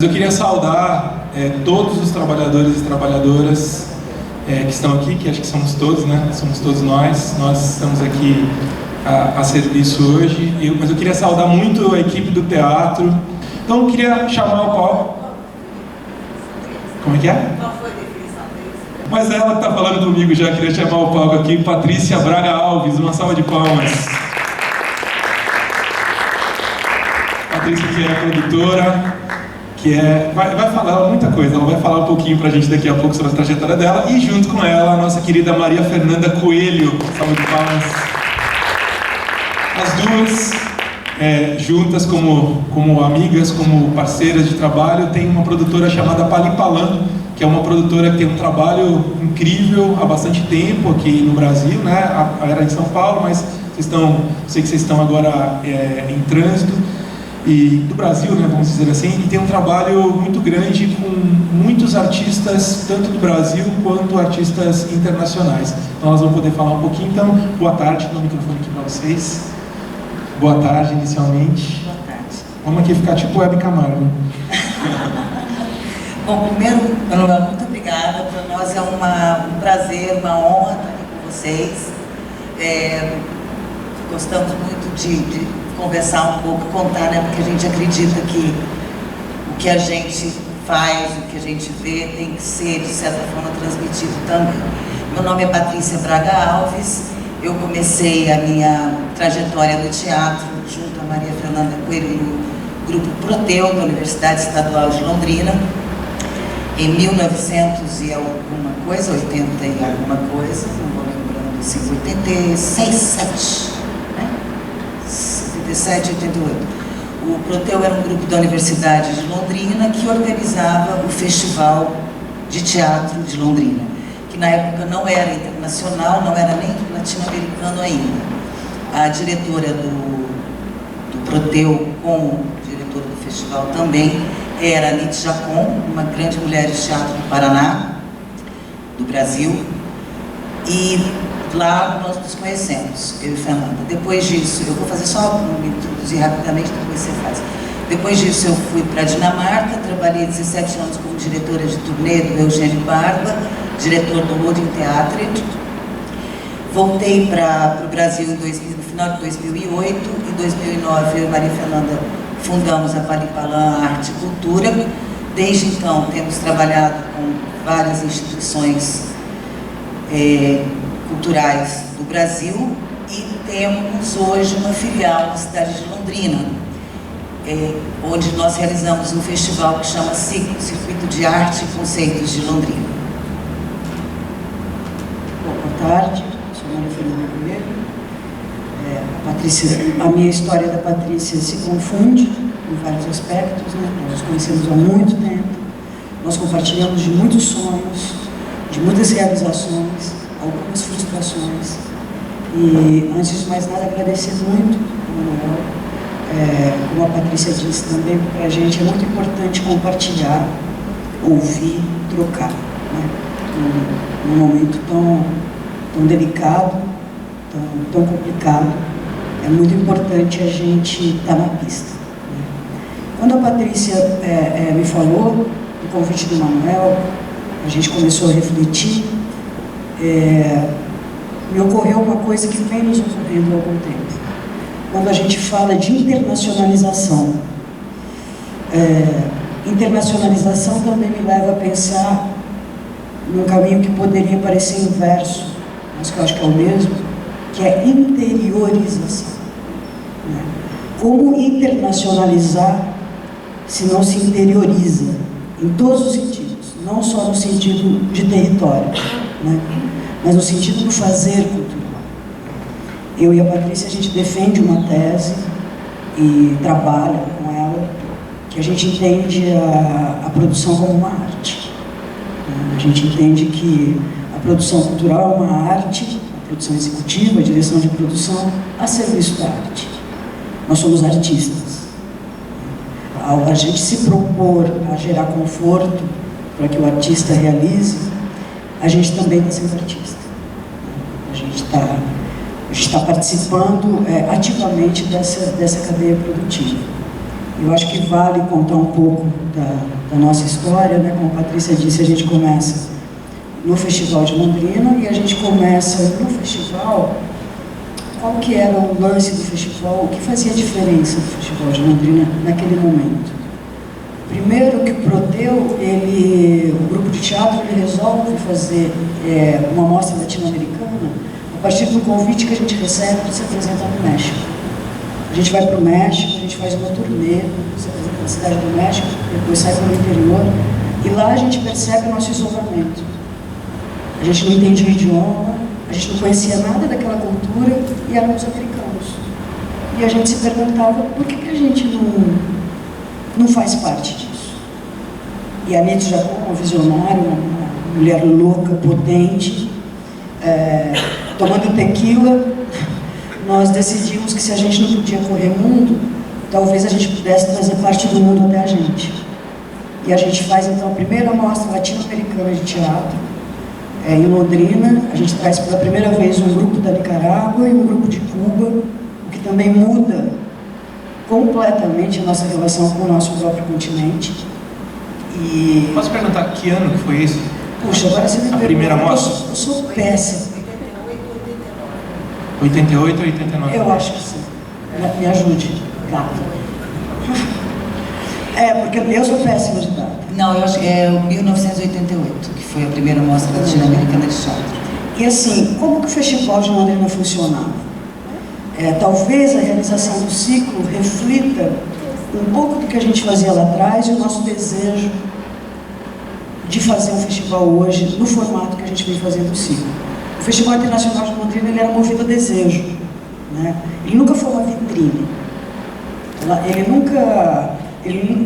Eu queria saudar todos os trabalhadores e trabalhadoras que estão aqui, que acho que somos todos, né? Somos todos nós estamos aqui a serviço hoje, mas eu queria saudar muito a equipe do teatro. Então eu queria chamar o Paulo. Como é que é? Qual foi a definição deles? Mas ela que está falando comigo já, queria chamar o palco aqui, Patrícia Braga Alves, uma salva de palmas. Patrícia, que é produtora, vai falar muita coisa, ela vai falar um pouquinho pra gente daqui a pouco sobre a trajetória dela, e junto com ela, a nossa querida Maria Fernanda Coelho, salve de palmas. As duas, juntas como amigas, como parceiras de trabalho, tem uma produtora chamada Palipalan, que é uma produtora que tem um trabalho incrível há bastante tempo aqui no Brasil, né? Era em São Paulo, mas sei que vocês estão agora em trânsito. E do Brasil, né, vamos dizer assim, e tem um trabalho muito grande com muitos artistas, tanto do Brasil quanto artistas internacionais. Então elas vão poder falar um pouquinho. Então, boa tarde, dou o microfone aqui para vocês. Boa tarde, inicialmente. Boa tarde. Vamos aqui ficar tipo Hebe Camargo. Bom, primeiro, Manuel, muito obrigada. Para nós é um prazer, uma honra estar aqui com vocês. Gostamos muito de conversar um pouco, contar, né? Porque a gente acredita que o que a gente faz, o que a gente vê, tem que ser, de certa forma, transmitido também. Meu nome é Patrícia Braga Alves. Eu comecei a minha trajetória no teatro junto a Maria Fernanda Coelho no Grupo Proteu, da Universidade Estadual de Londrina, em 1900 e alguma coisa, 80 e alguma coisa, não vou lembrando, assim, 86, 7, né? 77, 88. O Proteu era um grupo da Universidade de Londrina que organizava o Festival de Teatro de Londrina, que na época não era internacional, não era nem latino-americano ainda. A diretora do Proteu, como diretora do festival também, era Anite Jacon, uma grande mulher de teatro do Paraná, do Brasil, e lá nós nos conhecemos, eu e Fernanda. Depois disso, eu vou fazer só me introduzir rapidamente, depois você faz. Depois disso, eu fui para a Dinamarca, trabalhei 17 anos como diretora de turnê do Eugênio Barba, diretor do Loading Theatre. Voltei para o Brasil no final de 2008. Em 2009, eu e Maria Fernanda fundamos a Palipalan Arte e Cultura. Desde então, temos trabalhado com várias instituições culturais do Brasil e temos hoje uma filial na cidade de Londrina, onde nós realizamos um festival que chama CIC, Circuito de Arte e Conceitos de Londrina. Boa tarde, sou Maria Fernanda Coelho. A minha história da Patrícia se confunde em vários aspectos, né? Nós nos conhecemos há muito tempo, nós compartilhamos de muitos sonhos, de muitas realizações, algumas frustrações, e antes de mais nada agradecer muito ao Manuel. Como a Patrícia disse também, para a gente é muito importante compartilhar, ouvir, trocar, né? Num momento tão delicado, tão complicado, é muito importante a gente estar na pista, né? Quando a Patrícia me falou do convite do Manuel, a gente começou a refletir. Me ocorreu uma coisa que vem nos ocorrendo há algum tempo. Quando a gente fala de internacionalização, internacionalização também me leva a pensar num caminho que poderia parecer inverso, mas que eu acho que é o mesmo, que é interiorização, né? Como internacionalizar se não se interioriza, em todos os sentidos, não só no sentido de território, né? Mas no sentido do fazer cultural. Eu e a Patrícia, a gente defende uma tese e trabalha com ela, que a gente entende a produção como uma arte. A gente entende que a produção cultural é uma arte, a produção executiva, a direção de produção, a serviço da arte. Nós somos artistas. Ao a gente se propor a gerar conforto para que o artista realize, a gente também está sendo artista. A gente está participando ativamente dessa cadeia produtiva. Eu acho que vale contar um pouco da nossa história, né? Como a Patrícia disse, a gente começa no Festival de Londrina e a gente começa no festival. Qual que era o lance do festival? O que fazia diferença do Festival de Londrina naquele momento? Primeiro que o Proteu, o grupo de teatro, ele resolve fazer uma mostra latino-americana a partir do convite que a gente recebe para se apresentar no México. A gente vai para o México, a gente faz uma turnê, se apresenta na cidade do México, depois sai para o interior, e lá a gente percebe o nosso isolamento. A gente não entendia o idioma, a gente não conhecia nada daquela cultura e éramos africanos. E a gente se perguntava por que a gente não faz parte disso. E a Nitz Jacó, uma visionária, uma mulher louca, potente, tomando tequila, nós decidimos que se a gente não podia correr mundo, talvez a gente pudesse trazer parte do mundo até a gente. E a gente faz então a primeira mostra latino-americana de teatro, em Londrina. A gente traz pela primeira vez um grupo da Nicarágua e um grupo de Cuba, o que também muda completamente a nossa relação com o nosso próprio continente. E... Posso perguntar que ano que foi isso? Puxa, agora você me pergunta. A primeira mostra? Eu sou péssima. 88 ou 89? Eu acho que sim. Me ajude, gata. Porque eu sou péssima de data. Não, eu acho que é 1988, que foi a primeira mostra latino-americana de teatro. E assim, como que o Festival de Londrina funcionava? Talvez a realização do ciclo reflita um pouco do que a gente fazia lá atrás e o nosso desejo de fazer um festival hoje no formato que a gente vem fazendo o ciclo. O Festival Internacional de Londrina, ele era movido a desejo, né? Ele nunca foi uma vitrine.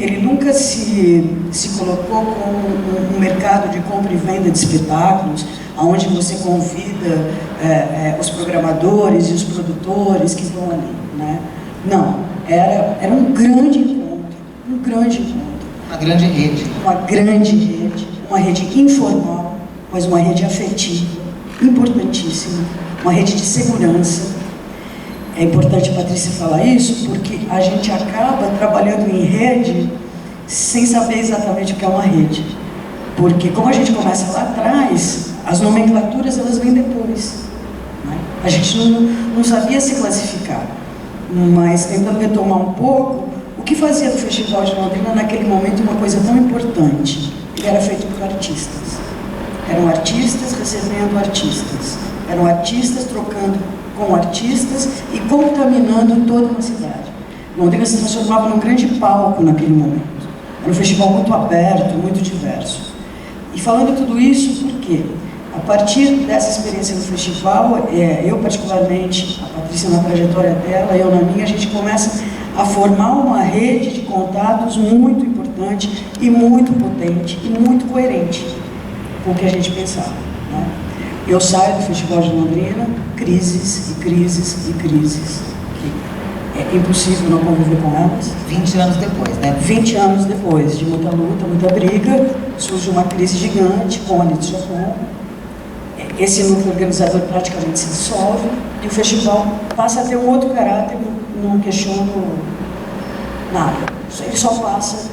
Ele nunca se colocou como um mercado de compra e venda de espetáculos, onde você convida os programadores e os produtores que vão ali, né? Não, era um grande encontro, Uma grande rede. Uma rede informal, mas uma rede afetiva, importantíssima, uma rede de segurança. É importante a Patrícia falar isso, porque a gente acaba trabalhando em rede sem saber exatamente o que é uma rede. Porque como a gente começa lá atrás, as nomenclaturas elas vêm depois, né? A gente não sabia se classificar, mas tentando retomar um pouco, o que fazia do Festival de Londrina naquele momento uma coisa tão importante? Ele era feito por artistas. Eram artistas recebendo artistas. Eram artistas trocando com artistas e contaminando toda uma cidade. Londrina se transformava num grande palco naquele momento. Era um festival muito aberto, muito diverso. E falando tudo isso, por quê? A partir dessa experiência no festival, eu particularmente, a Patrícia na trajetória dela, eu na minha, a gente começa a formar uma rede de contatos muito importante e muito potente e muito coerente com o que a gente pensava, né? Eu saio do Festival de Londrina, crises e crises e crises. É impossível não conviver com elas. 20 anos depois, né? 20 anos depois, de muita luta, muita briga, surge uma crise gigante com a Nitz Jacó. Esse núcleo organizador praticamente se dissolve e o festival passa a ter um outro caráter, não questiono nada. Ele só passa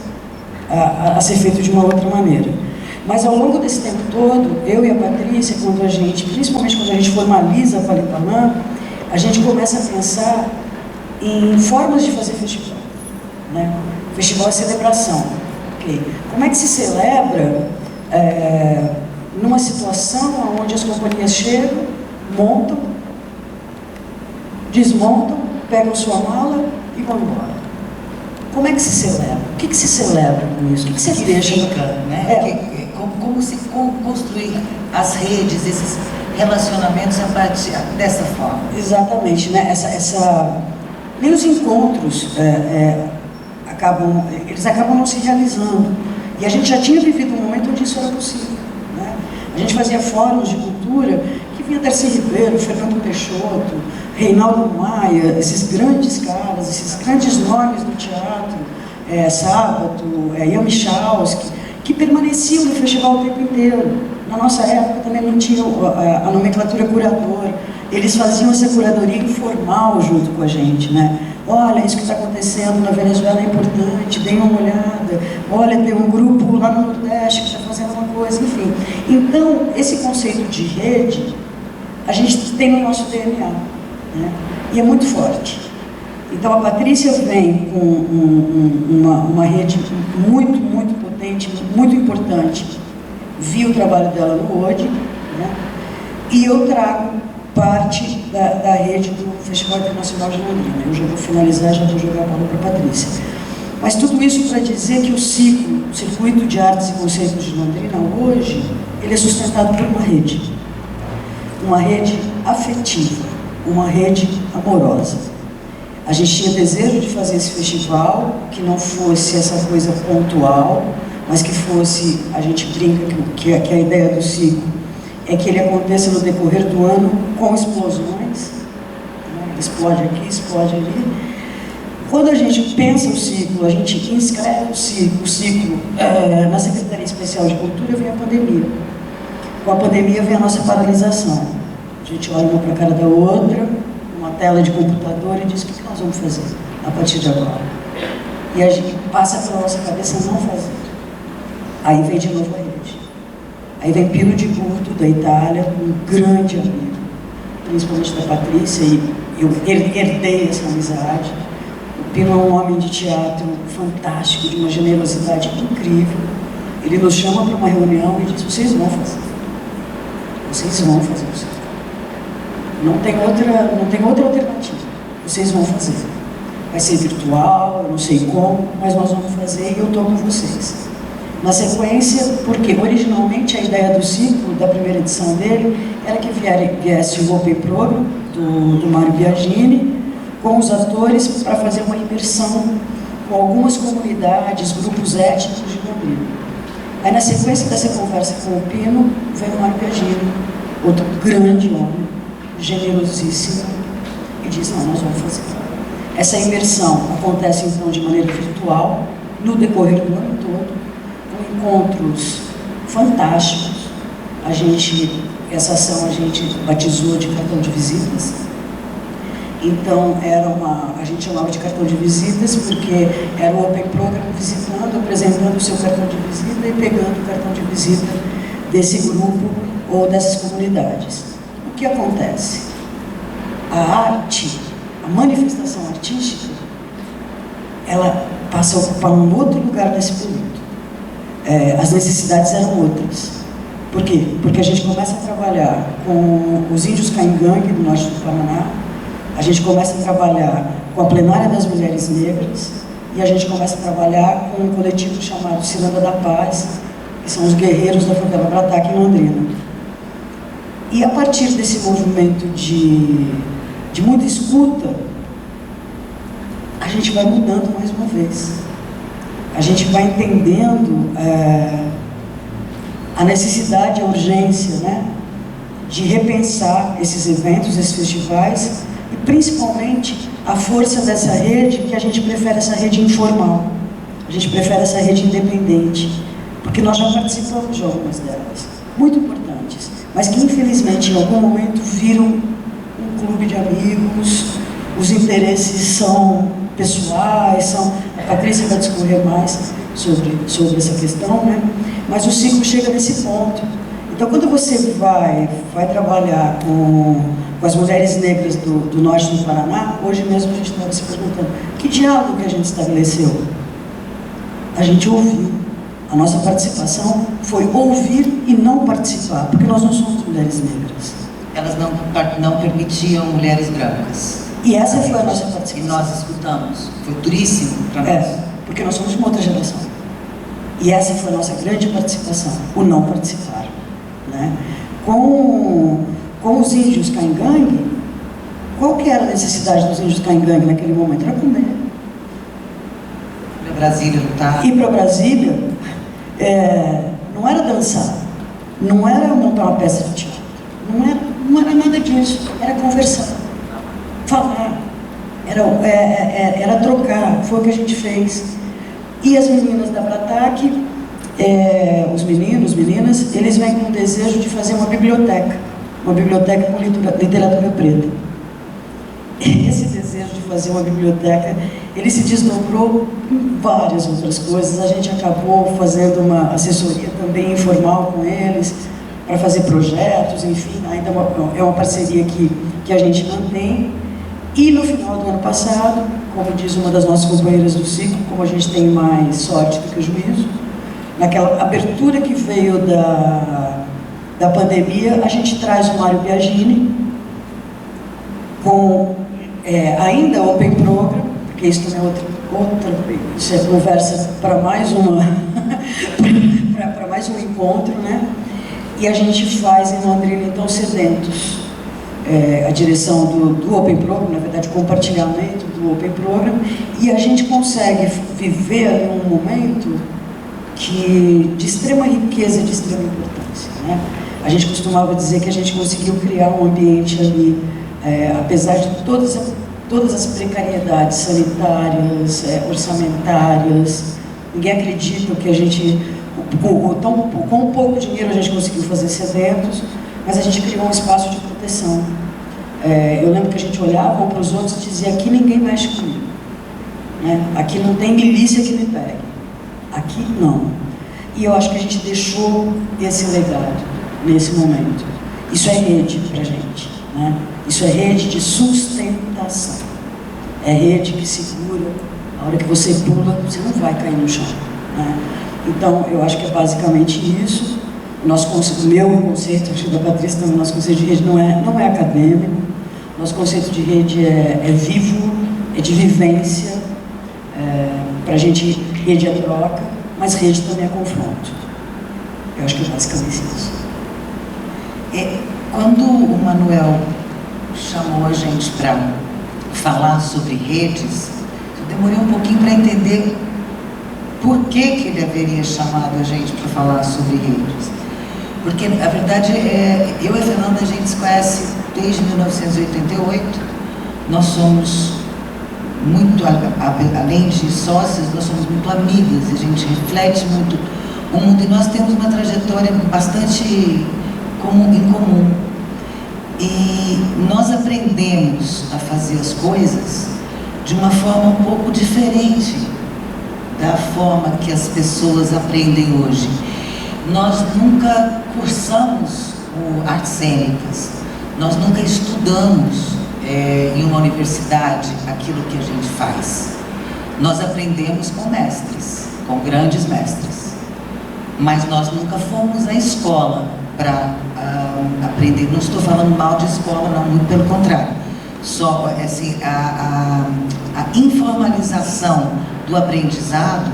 a ser feito de uma outra maneira. Mas ao longo desse tempo todo, eu e a Patrícia, principalmente quando a gente formaliza a Palipalã, a gente começa a pensar em formas de fazer festival, né? Festival é celebração. Okay? Como é que se celebra numa situação onde as companhias chegam, montam, desmontam, pegam sua mala e vão embora? Como é que se celebra? O que se celebra com isso? O que se deixa? Né? Como se construir as redes, esses relacionamentos a partir dessa forma? Exatamente, né? Nem os encontros eles acabam não se realizando. E a gente já tinha vivido um momento onde isso era possível, né? A gente fazia fóruns de cultura que vinha Darcy Ribeiro, Fernando Peixoto, Reinaldo Maia, esses grandes caras, esses grandes nomes do teatro, Sábato, Ian Michalski, que permaneciam no festival o tempo inteiro. Na nossa época também não tinha a nomenclatura curador. Eles faziam essa curadoria informal junto com a gente, né? olha, isso que está acontecendo na Venezuela é importante, deem uma olhada, olha, tem um grupo lá no Nordeste que está fazendo uma coisa, enfim. Então, esse conceito de rede, a gente tem no nosso DNA, né? E é muito forte. Então, a Patrícia vem com uma rede muito, muito potente, muito importante, vi o trabalho dela no ODI, né? E eu trago parte da rede do Festival Internacional de Londrina. Eu já vou finalizar, já vou jogar a bola para a Patrícia. Mas tudo isso para dizer que o Circuito de Artes e Conceitos de Londrina, hoje, ele é sustentado por uma rede afetiva, uma rede amorosa. A gente tinha desejo de fazer esse festival, que não fosse essa coisa pontual, mas que fosse, a gente brinca que a ideia do ciclo é que ele aconteça no decorrer do ano com explosões, né? Explode aqui, explode ali. Quando a gente pensa o ciclo, a gente inscreve o ciclo na Secretaria Especial de Cultura, vem a pandemia. Com a pandemia vem a nossa paralisação. A gente olha uma para a cara da outra, uma tela de computador e diz: o que nós vamos fazer a partir de agora? E a gente passa pela nossa cabeça não fazer. Aí vem de novo a rede. Aí vem Pino de Burto, da Itália, um grande amigo, principalmente da Patrícia, e eu herdei essa amizade. O Pino é um homem de teatro fantástico, de uma generosidade incrível. Ele nos chama para uma reunião e diz: vocês vão fazer. Vocês vão fazer isso. Não tem outra alternativa. Vocês vão fazer. Vai ser virtual, eu não sei como, mas nós vamos fazer e eu estou com vocês. Na sequência, porque originalmente a ideia do ciclo, da primeira edição dele, era que viesse o Open Program, do Mário Biagini, com os atores para fazer uma imersão com algumas comunidades, grupos étnicos de Londrina. Aí, na sequência dessa conversa com o Pino, veio o Mário Biagini, outro grande homem, generosíssimo, e diz: não, nós vamos fazer. Essa imersão acontece, então, de maneira virtual, no decorrer do ano todo, encontros fantásticos. Essa ação a gente batizou de cartão de visitas. Então a gente chamava de cartão de visitas porque era o Open Program visitando, apresentando o seu cartão de visita e pegando o cartão de visita desse grupo ou dessas comunidades. O que acontece? A arte, a manifestação artística, ela passa a ocupar um outro lugar nesse período. As necessidades eram outras. Por quê? Porque a gente começa a trabalhar com os índios Caingangue, do norte do Paraná, a gente começa a trabalhar com a Plenária das Mulheres Negras e a gente começa a trabalhar com um coletivo chamado Ciranda da Paz, que são os guerreiros da favela Bratá, aqui em Londrina. E a partir desse movimento de muita escuta, a gente vai mudando mais uma vez. A gente vai entendendo a necessidade, a urgência, né, de repensar esses eventos, esses festivais, e principalmente a força dessa rede, que a gente prefere essa rede informal, a gente prefere essa rede independente, porque nós já participamos de algumas delas, muito importantes, mas que infelizmente em algum momento viram um clube de amigos, os interesses são pessoais, a Patrícia vai discorrer mais sobre essa questão, né? Mas o ciclo chega nesse ponto. Então, quando você vai trabalhar com as mulheres negras do norte do Paraná, hoje mesmo a gente estava se perguntando, que diálogo que a gente estabeleceu? A gente ouviu. A nossa participação foi ouvir e não participar, porque nós não somos mulheres negras. Elas não permitiam mulheres brancas. E essa foi a nossa participação. E nós escutamos. Foi duríssimo para nós. Porque nós somos uma outra geração. E essa foi a nossa grande participação, o não participar. Né? Com os índios Caingangue, qual que era a necessidade dos índios Caingangue naquele momento? Era comer. Para Brasília lutar. Ir para Brasília não era dançar, não era montar uma peça de teatro, não era nada disso, era conversar, falar, era trocar, foi o que a gente fez. E as meninas da Brataque, os meninos, meninas, eles vêm com o desejo de fazer uma biblioteca com literatura preta. Esse desejo de fazer uma biblioteca, ele se desdobrou em várias outras coisas. A gente acabou fazendo uma assessoria também informal com eles, para fazer projetos, enfim, ainda é uma parceria que a gente mantém. E no final do ano passado, como diz uma das nossas companheiras do ciclo, como a gente tem mais sorte do que juízo, naquela abertura que veio da pandemia, a gente traz o Mário Biagini com ainda Open Program, porque isso também é outra isso é conversa para mais para mais um encontro, né? E a gente faz em Londrina, então, Sedentos, a direção do Open Program, na verdade, compartilhamento do Open Program, e a gente consegue viver ali um momento de extrema riqueza, de extrema importância, né? A gente costumava dizer que a gente conseguiu criar um ambiente ali, apesar de todas as precariedades sanitárias, orçamentárias, ninguém acredita que a gente, com pouco dinheiro a gente conseguiu fazer esses eventos, mas a gente criou um espaço de proteção. Eu lembro que a gente olhava um para os outros e dizia: aqui ninguém mexe comigo, né? Aqui não tem milícia que me pegue, aqui não. E eu acho que a gente deixou esse legado nesse momento. Isso é rede para a gente, né? Isso é rede de sustentação, é rede que segura. A hora que você pula, você não vai cair no chão, né? Então, eu acho que é basicamente isso. O meu conceito, acho que da Patrícia também, o nosso conceito de rede não é acadêmico. O nosso conceito de rede é vivo, é de vivência. Para a gente, rede é troca, mas rede também é confronto. Eu acho que é basicamente isso. Quando o Manuel chamou a gente para falar sobre redes, eu demorei um pouquinho para entender por que ele haveria chamado a gente para falar sobre redes. Porque, a verdade, eu e a Fernanda, a gente se conhece desde 1988. Nós somos muito, além de sócias, nós somos muito amigas. A gente reflete muito o mundo e nós temos uma trajetória bastante em comum. E nós aprendemos a fazer as coisas de uma forma um pouco diferente da forma que as pessoas aprendem hoje. Nós nunca cursamos artes cênicas, nós nunca estudamos em uma universidade aquilo que a gente faz. Nós aprendemos com mestres, com grandes mestres, mas nós nunca fomos à escola para aprender. Não estou falando mal de escola, não, muito pelo contrário. Só assim, a informalização do aprendizado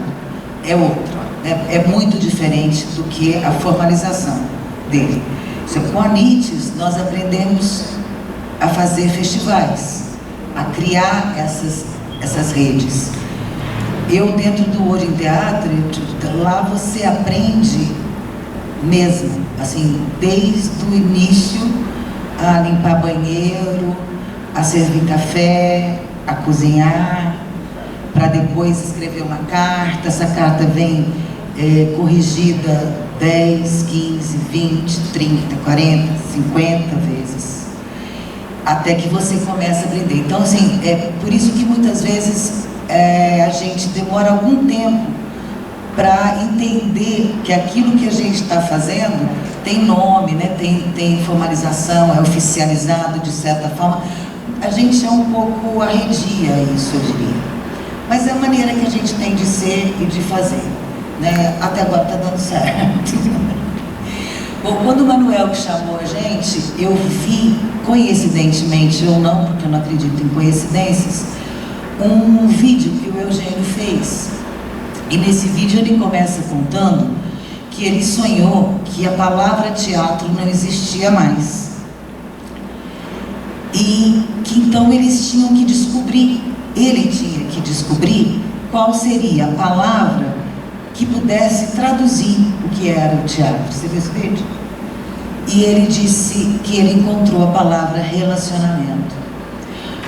é outra, é muito diferente do que a formalização dele. Com a NITES, nós aprendemos a fazer festivais, a criar essas redes. Eu, dentro do Hoje em Teatro, lá você aprende mesmo, assim, desde o início, a limpar banheiro, a servir café, a cozinhar, para depois escrever uma carta. Essa carta vem corrigida 10, 15, 20, 30, 40, 50 vezes, até que você começa a aprender. Então, assim, é por isso que muitas vezes a gente demora algum tempo para entender que aquilo que a gente está fazendo tem nome, né? Tem formalização, é oficializado de certa forma. A gente é um pouco arredia isso, eu diria. Mas é a maneira que a gente tem de ser e de fazer, né? Até agora está dando certo. Bom, quando o Manuel chamou a gente, eu vi, coincidentemente ou não, porque eu não acredito em coincidências, um vídeo que o Eugênio fez. E nesse vídeo ele começa contando que ele sonhou que a palavra teatro não existia mais. E que então eles tinham que descobrir, ele tinha que descobrir qual seria a palavra que pudesse traduzir o que era o teatro. Você viu esse vídeo? E ele disse que ele encontrou a palavra relacionamento.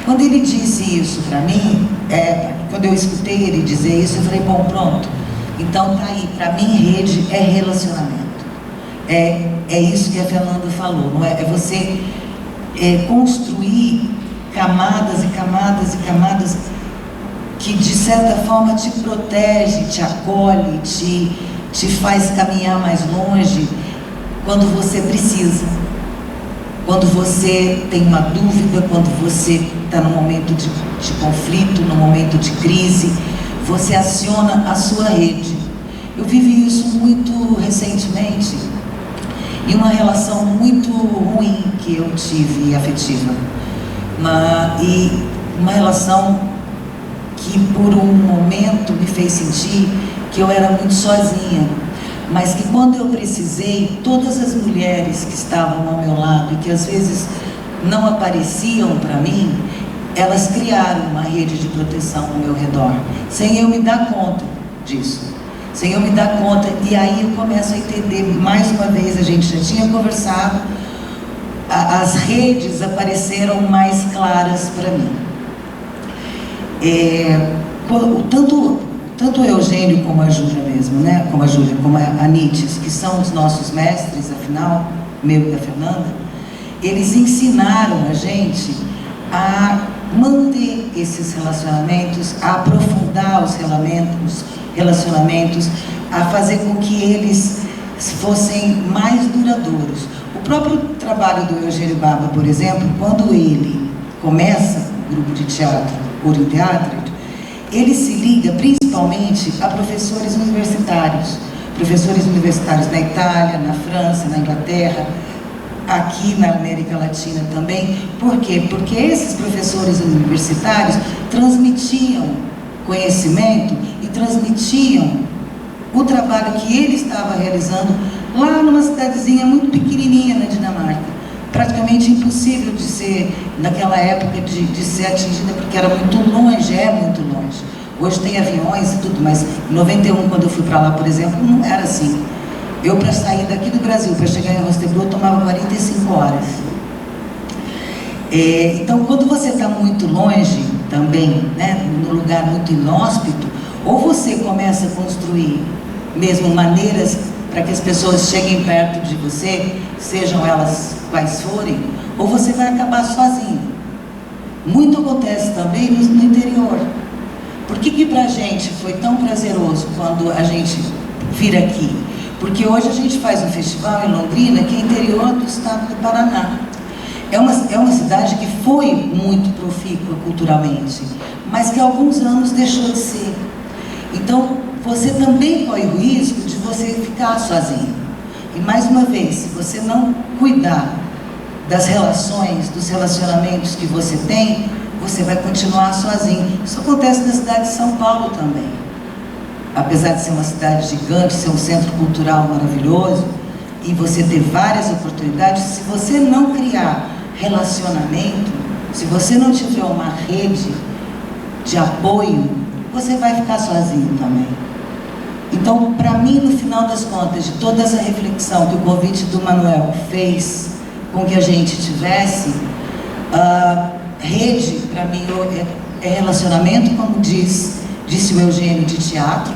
Quando ele disse isso para mim, quando eu escutei ele dizer isso, eu falei, bom, pronto. Então tá aí, para mim rede é relacionamento. É isso que a Fernanda falou, não é? É você construir camadas e camadas e camadas que de certa forma te protege, te acolhe, te faz caminhar mais longe quando você precisa. Quando você tem uma dúvida, quando você está num momento de conflito, num momento de crise, você aciona a sua rede. Eu vivi isso muito recentemente, em uma relação muito ruim que eu tive, afetiva. E uma relação que por um momento me fez sentir que eu era muito sozinha, mas que quando eu precisei, todas as mulheres que estavam ao meu lado e que às vezes não apareciam para mim, elas criaram uma rede de proteção ao meu redor, sem eu me dar conta disso, sem eu me dar conta. E aí eu começo a entender, mais uma vez, a gente já tinha conversado, as redes apareceram mais claras para mim. Tanto o Eugênio como a Júlia mesmo, né? Como a Nietzsche, que são os nossos mestres, afinal, meu e da Fernanda, eles ensinaram a gente a manter esses relacionamentos, a aprofundar os relacionamentos, a fazer com que eles fossem mais duradouros. O próprio trabalho do Eugênio Baba, por exemplo, quando ele começa o grupo de teatro, Ouro Teatro, ele se liga principalmente a professores universitários na Itália, na França, na Inglaterra, aqui na América Latina também. Por quê? Porque esses professores universitários transmitiam conhecimento e transmitiam o trabalho que ele estava realizando lá numa cidadezinha muito pequenininha na Dinamarca, praticamente impossível de ser, naquela época, de ser atingida, porque era muito longe, é muito longe. Hoje tem aviões e tudo, mas em 91, quando eu fui para lá, por exemplo, não era assim. Eu, para sair daqui do Brasil, para chegar em Rostebro, eu tomava 45 horas. Então, quando você está muito longe também, né, num lugar muito inóspito, ou você começa a construir mesmo maneiras para que as pessoas cheguem perto de você, sejam elas quais forem, ou você vai acabar sozinho. Muito acontece também no interior. Por que pra gente foi tão prazeroso quando a gente vir aqui? Porque hoje a gente faz um festival em Londrina, que é interior do estado do Paraná. É uma cidade que foi muito profícua culturalmente, mas que há alguns anos deixou de ser. Então, você também corre o risco de você ficar sozinho. E mais uma vez, se você não cuidar das relações, dos relacionamentos que você tem, você vai continuar sozinho. Isso acontece na cidade de São Paulo também. Apesar de ser uma cidade gigante, ser um centro cultural maravilhoso, e você ter várias oportunidades, se você não criar relacionamento, se você não tiver uma rede de apoio, você vai ficar sozinho também. Então, para mim, no final das contas, de toda essa reflexão que o convite do Manuel fez com que a gente tivesse, rede, para mim, é relacionamento, como disse o Eugênio, de teatro,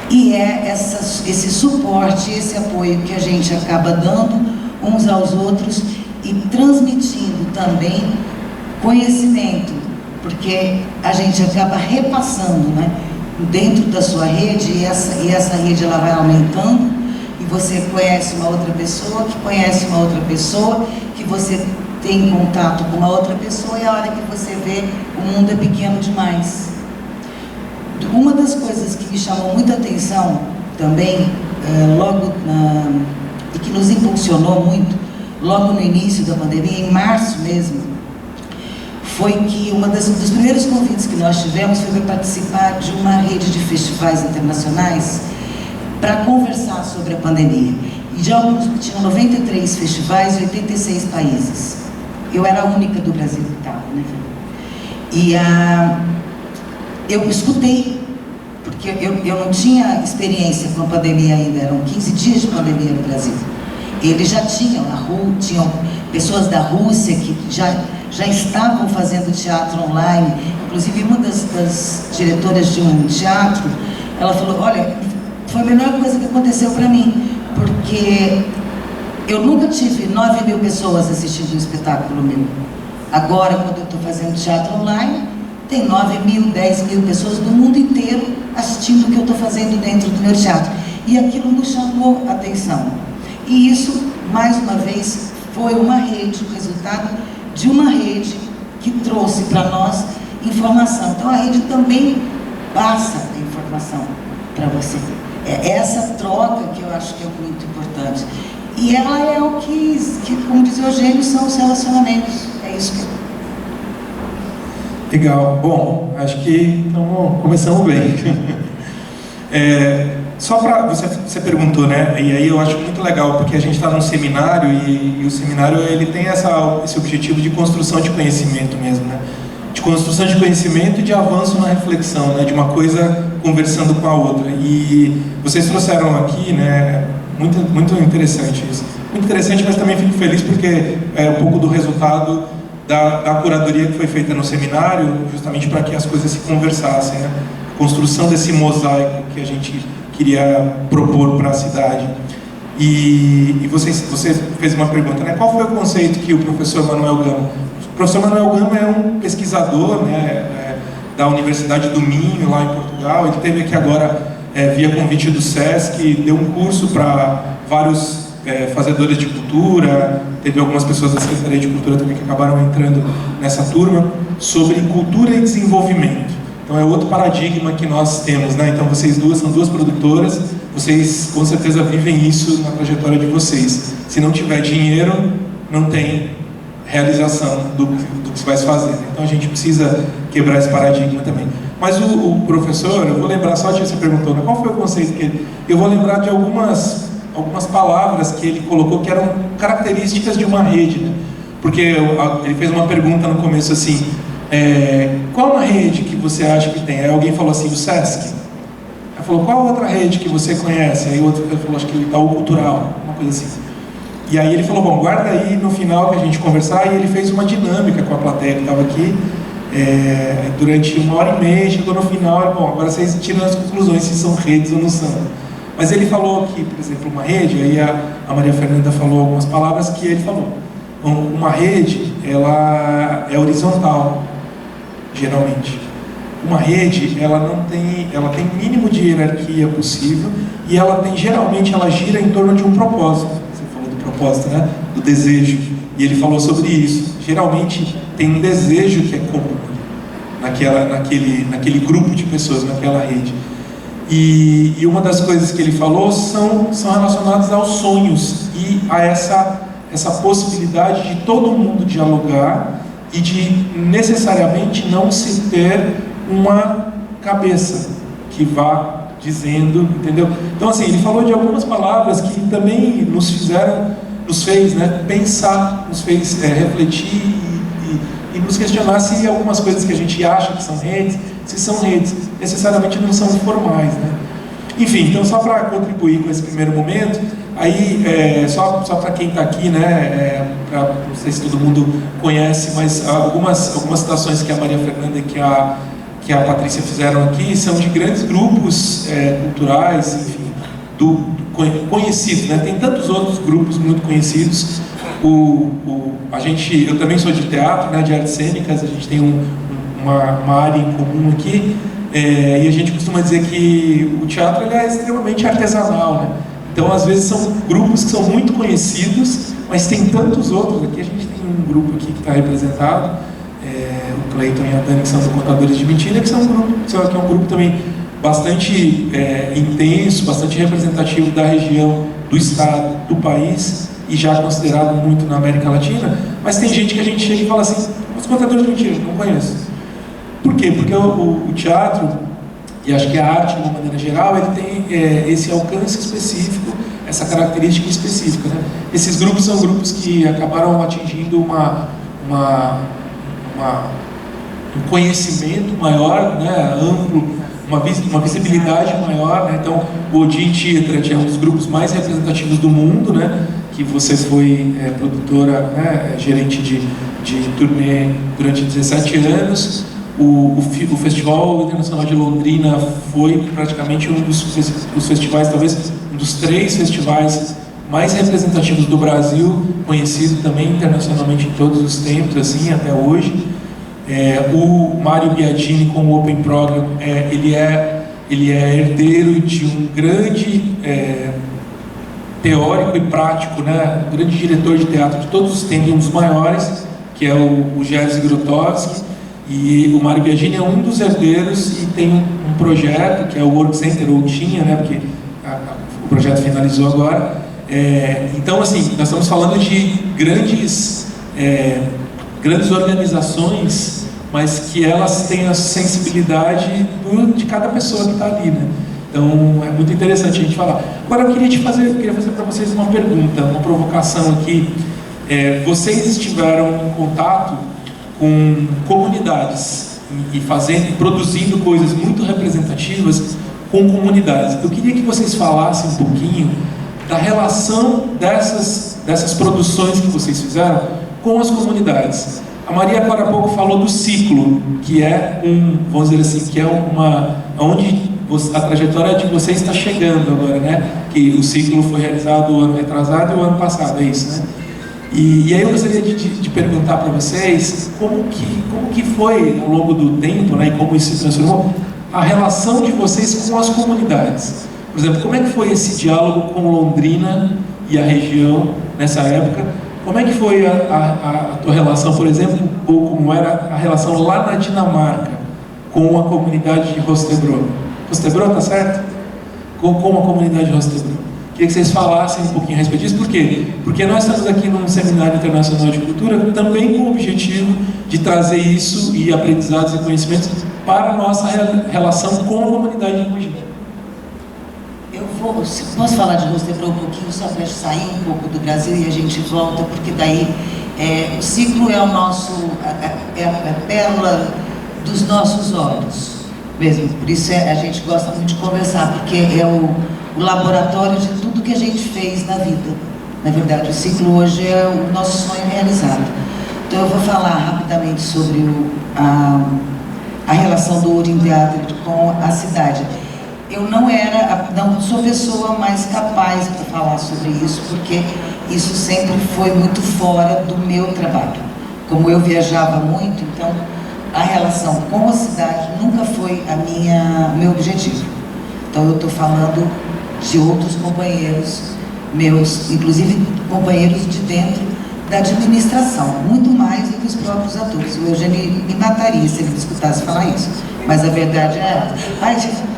e é esse suporte, esse apoio que a gente acaba dando uns aos outros e transmitindo também conhecimento, porque a gente acaba repassando, né, dentro da sua rede, e essa rede ela vai aumentando, e você conhece uma outra pessoa, que conhece uma outra pessoa, que você tem contato com uma outra pessoa, e a hora que você vê, o mundo é pequeno demais. Uma das coisas que me chamou muita atenção também, e que nos impulsionou muito, logo no início da pandemia, em março mesmo, foi que dos primeiros convites que nós tivemos foi para participar de uma rede de festivais internacionais para conversar sobre a pandemia. E de alguns, tinham 93 festivais em 86 países. Eu era a única do Brasil que estava, né? E eu escutei, porque eu não tinha experiência com a pandemia ainda, eram 15 dias de pandemia no Brasil. Eles já tinham pessoas da Rússia que já estavam fazendo teatro online. Inclusive, uma das diretoras de um teatro, ela falou, olha, foi a melhor coisa que aconteceu para mim, porque eu nunca tive 9.000 pessoas assistindo um espetáculo meu. Agora, quando eu estou fazendo teatro online, tem 9 mil, 10 mil pessoas do mundo inteiro assistindo o que eu estou fazendo dentro do meu teatro. E aquilo nos chamou a atenção. E isso, mais uma vez, foi uma rede, o resultado de uma rede que trouxe para nós informação. Então a rede também passa a informação para você. É essa troca que eu acho que é muito importante. E ela é o que como diz o Eugênio, são os relacionamentos. É isso que... Legal. Bom, acho que começamos bem. Só para... Você perguntou, né? E aí eu acho muito legal, porque a gente está num seminário e o seminário ele tem esse objetivo de construção de conhecimento mesmo, né? De construção de conhecimento e de avanço na reflexão, né? De uma coisa conversando com a outra. E vocês trouxeram aqui, né? Muito interessante isso. Muito interessante, mas também fico feliz porque é um pouco do resultado da curadoria que foi feita no seminário, justamente para que as coisas se conversassem, né? A construção desse mosaico que a gente queria propor para a cidade. E você fez uma pergunta, né? Qual foi o conceito que o professor Manuel Gama... O professor Manuel Gama é um pesquisador, né, da Universidade do Minho, lá em Portugal. Ele esteve aqui agora, via convite do SESC, deu um curso para vários fazedores de cultura, teve algumas pessoas da Secretaria de Cultura também que acabaram entrando nessa turma, sobre cultura e desenvolvimento. Então é outro paradigma que nós temos, né? Então vocês duas são duas produtoras, vocês com certeza vivem isso na trajetória de vocês. Se não tiver dinheiro, não tem realização do que se vai fazer. Então a gente precisa quebrar esse paradigma também. Mas o professor, eu vou lembrar, só que você perguntou, né, qual foi o conceito que ele... Eu vou lembrar de algumas palavras que ele colocou que eram características de uma rede, né? Porque ele fez uma pergunta no começo assim, qual uma rede que você acha que tem? Aí alguém falou assim, o SESC. Aí falou, qual outra rede que você conhece? Aí outro falou, acho que o Itaú Cultural, uma coisa assim. E aí ele falou, bom, guarda aí no final que a gente conversar, e ele fez uma dinâmica com a plateia que estava aqui, durante 1h30, chegou no final, bom, agora vocês tiram as conclusões se são redes ou não são. Mas ele falou que, por exemplo, uma rede, aí a Maria Fernanda falou algumas palavras que ele falou. Uma rede, ela é horizontal, geralmente. Uma rede, ela tem o mínimo de hierarquia possível, e geralmente ela gira em torno de um propósito. Propósito, né? Do desejo, e ele falou sobre isso. Geralmente tem um desejo que é comum naquele grupo de pessoas, naquela rede. E uma das coisas que ele falou são relacionadas aos sonhos e a essa possibilidade de todo mundo dialogar e de necessariamente não se ter uma cabeça que vá dizendo, entendeu? Então assim, ele falou de algumas palavras que também nos fez, né, pensar, nos fez refletir e nos questionar se algumas coisas que a gente acha que são redes, se são redes, necessariamente não são formais, né? Enfim, então só para contribuir com esse primeiro momento, aí só para quem está aqui, né, não sei se todo mundo conhece, mas algumas citações que a Maria Fernanda e que a Patrícia fizeram aqui são de grandes grupos culturais, enfim, conhecidos, né? Tem tantos outros grupos muito conhecidos. Eu também sou de teatro, né, de artes cênicas, a gente tem uma área em comum aqui, e a gente costuma dizer que o teatro ele é extremamente artesanal, né? Então às vezes são grupos que são muito conhecidos, mas tem tantos outros. Aqui a gente tem um grupo aqui que está representado, o Cleiton e a Dani, que são do Contadores de Mentira, que é um grupo também bastante intenso, bastante representativo da região, do estado, do país, e já considerado muito na América Latina. Mas tem gente que a gente chega e fala assim, os Contadores de Mentira, não conheço. Por quê? Porque o teatro, e acho que a arte de uma maneira geral, ele tem esse alcance específico, essa característica específica, né? Esses grupos são grupos que acabaram atingindo um conhecimento maior, né, amplo, uma visibilidade maior, né? Então o Odin Theatre é um dos grupos mais representativos do mundo, né? Que você foi produtora, né, gerente de turnê durante 17 anos. O Festival Internacional de Londrina foi praticamente um dos festivais, talvez um dos 3 festivais mais representativos do Brasil, conhecido também internacionalmente em todos os tempos, assim, até hoje. O Mário Biagini, com o Open Program, ele é herdeiro de um grande teórico e prático, né? Um grande diretor de teatro de todos os tempos, um dos maiores, que é o Jerzy Grotowski. E o Mário Biagini é um dos herdeiros e tem um projeto que é o Work Center, ou tinha, né? Porque o projeto finalizou agora. Então, assim, nós estamos falando de grandes organizações, mas que elas têm a sensibilidade de cada pessoa que está ali, né? Então, é muito interessante a gente falar. Agora, eu queria fazer para vocês uma pergunta, uma provocação aqui. Vocês estiveram em contato com comunidades e produzindo coisas muito representativas com comunidades. Eu queria que vocês falassem um pouquinho da relação dessas produções que vocês fizeram com as comunidades. A Maria agora há pouco falou do ciclo, que é vamos dizer assim, que é onde a trajetória de vocês está chegando agora, né? Que o ciclo foi realizado o ano retrasado e o ano passado, é isso, né? E aí eu gostaria de perguntar para vocês como que foi ao longo do tempo, né? E como isso se transformou, a relação de vocês com as comunidades. Por exemplo, como é que foi esse diálogo com Londrina e a região nessa época? Como é que foi a tua relação, por exemplo, ou como era a relação lá na Dinamarca com a comunidade de Holstebro? Holstebro, tá certo? Com a comunidade de Holstebro. Queria que vocês falassem um pouquinho a respeito disso. Por quê? Porque nós estamos aqui num Seminário Internacional de Cultura também com o objetivo de trazer isso e aprendizados e conhecimentos para a nossa relação com a comunidade indígena. Posso falar de Holstebro um pouquinho, só para sair um pouco do Brasil e a gente volta, porque daí o ciclo é a pérola dos nossos olhos mesmo. Por isso a gente gosta muito de conversar, porque é o laboratório de tudo que a gente fez na vida. Na verdade, o ciclo hoje é o nosso sonho realizado. Então eu vou falar rapidamente sobre a relação do Orin Teatro com a cidade. Eu não sou a pessoa mais capaz para falar sobre isso, porque isso sempre foi muito fora do meu trabalho. Como eu viajava muito, então a relação com a cidade nunca foi meu objetivo. Então eu estou falando de outros companheiros meus, inclusive companheiros de dentro da administração, muito mais do que os próprios atores. O Eugênio me mataria se ele me escutasse falar isso, mas a verdade é essa.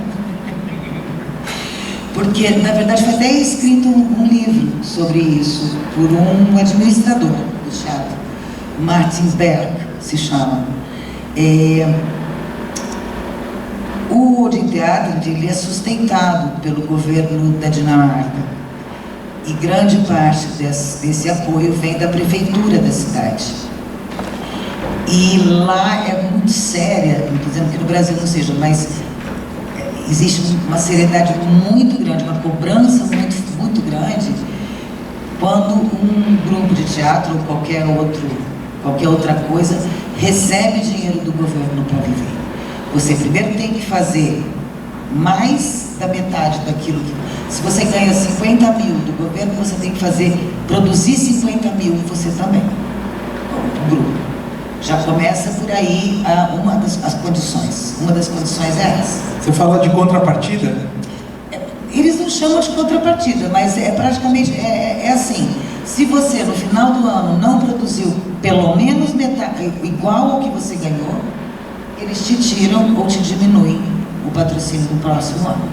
Porque, na verdade, foi até escrito um livro sobre isso, por um administrador do teatro, Martin Berg, se chama. O Orin Teatro ele é sustentado pelo governo da Dinamarca, e grande parte desse apoio vem da prefeitura da cidade. E lá é muito séria, não estou dizendo que no Brasil não seja, mas existe uma seriedade muito grande, uma cobrança muito grande, quando um grupo de teatro ou qualquer outra coisa recebe dinheiro do governo para viver. Você primeiro tem que fazer mais da metade daquilo que... Se você ganha 50 mil do governo, você tem que produzir 50 mil você também, o grupo. Já começa por aí uma das condições. Uma das condições é essa. Você fala de contrapartida? Eles não chamam de contrapartida, mas é praticamente assim. Se você no final do ano não produziu pelo menos metade, igual ao que você ganhou, eles te tiram ou te diminuem o patrocínio do próximo ano.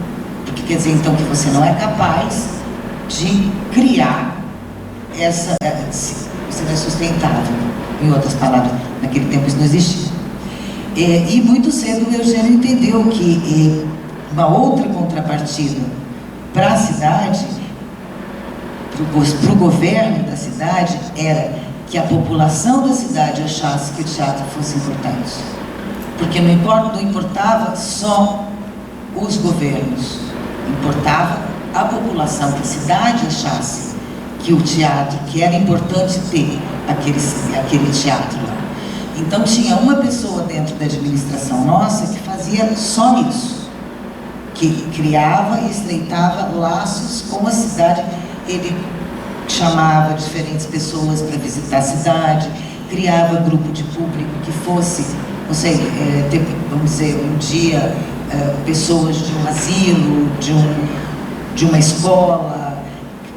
Porque quer dizer então que você não é capaz de criar você não é sustentável. Em outras palavras, naquele tempo isso não existia. E muito cedo o Eugênio entendeu que uma outra contrapartida para a cidade, para o governo da cidade, era que a população da cidade achasse que o teatro fosse importante. Porque não importava só os governos, importava a população, que a cidade achasse que o teatro, que era importante ter aquele teatro lá. Então tinha uma pessoa dentro da administração nossa que fazia só isso, que criava e estreitava laços com a cidade. Ele chamava diferentes pessoas para visitar a cidade, criava grupo de público que fosse, não sei, vamos dizer, um dia, pessoas de um asilo, de uma escola,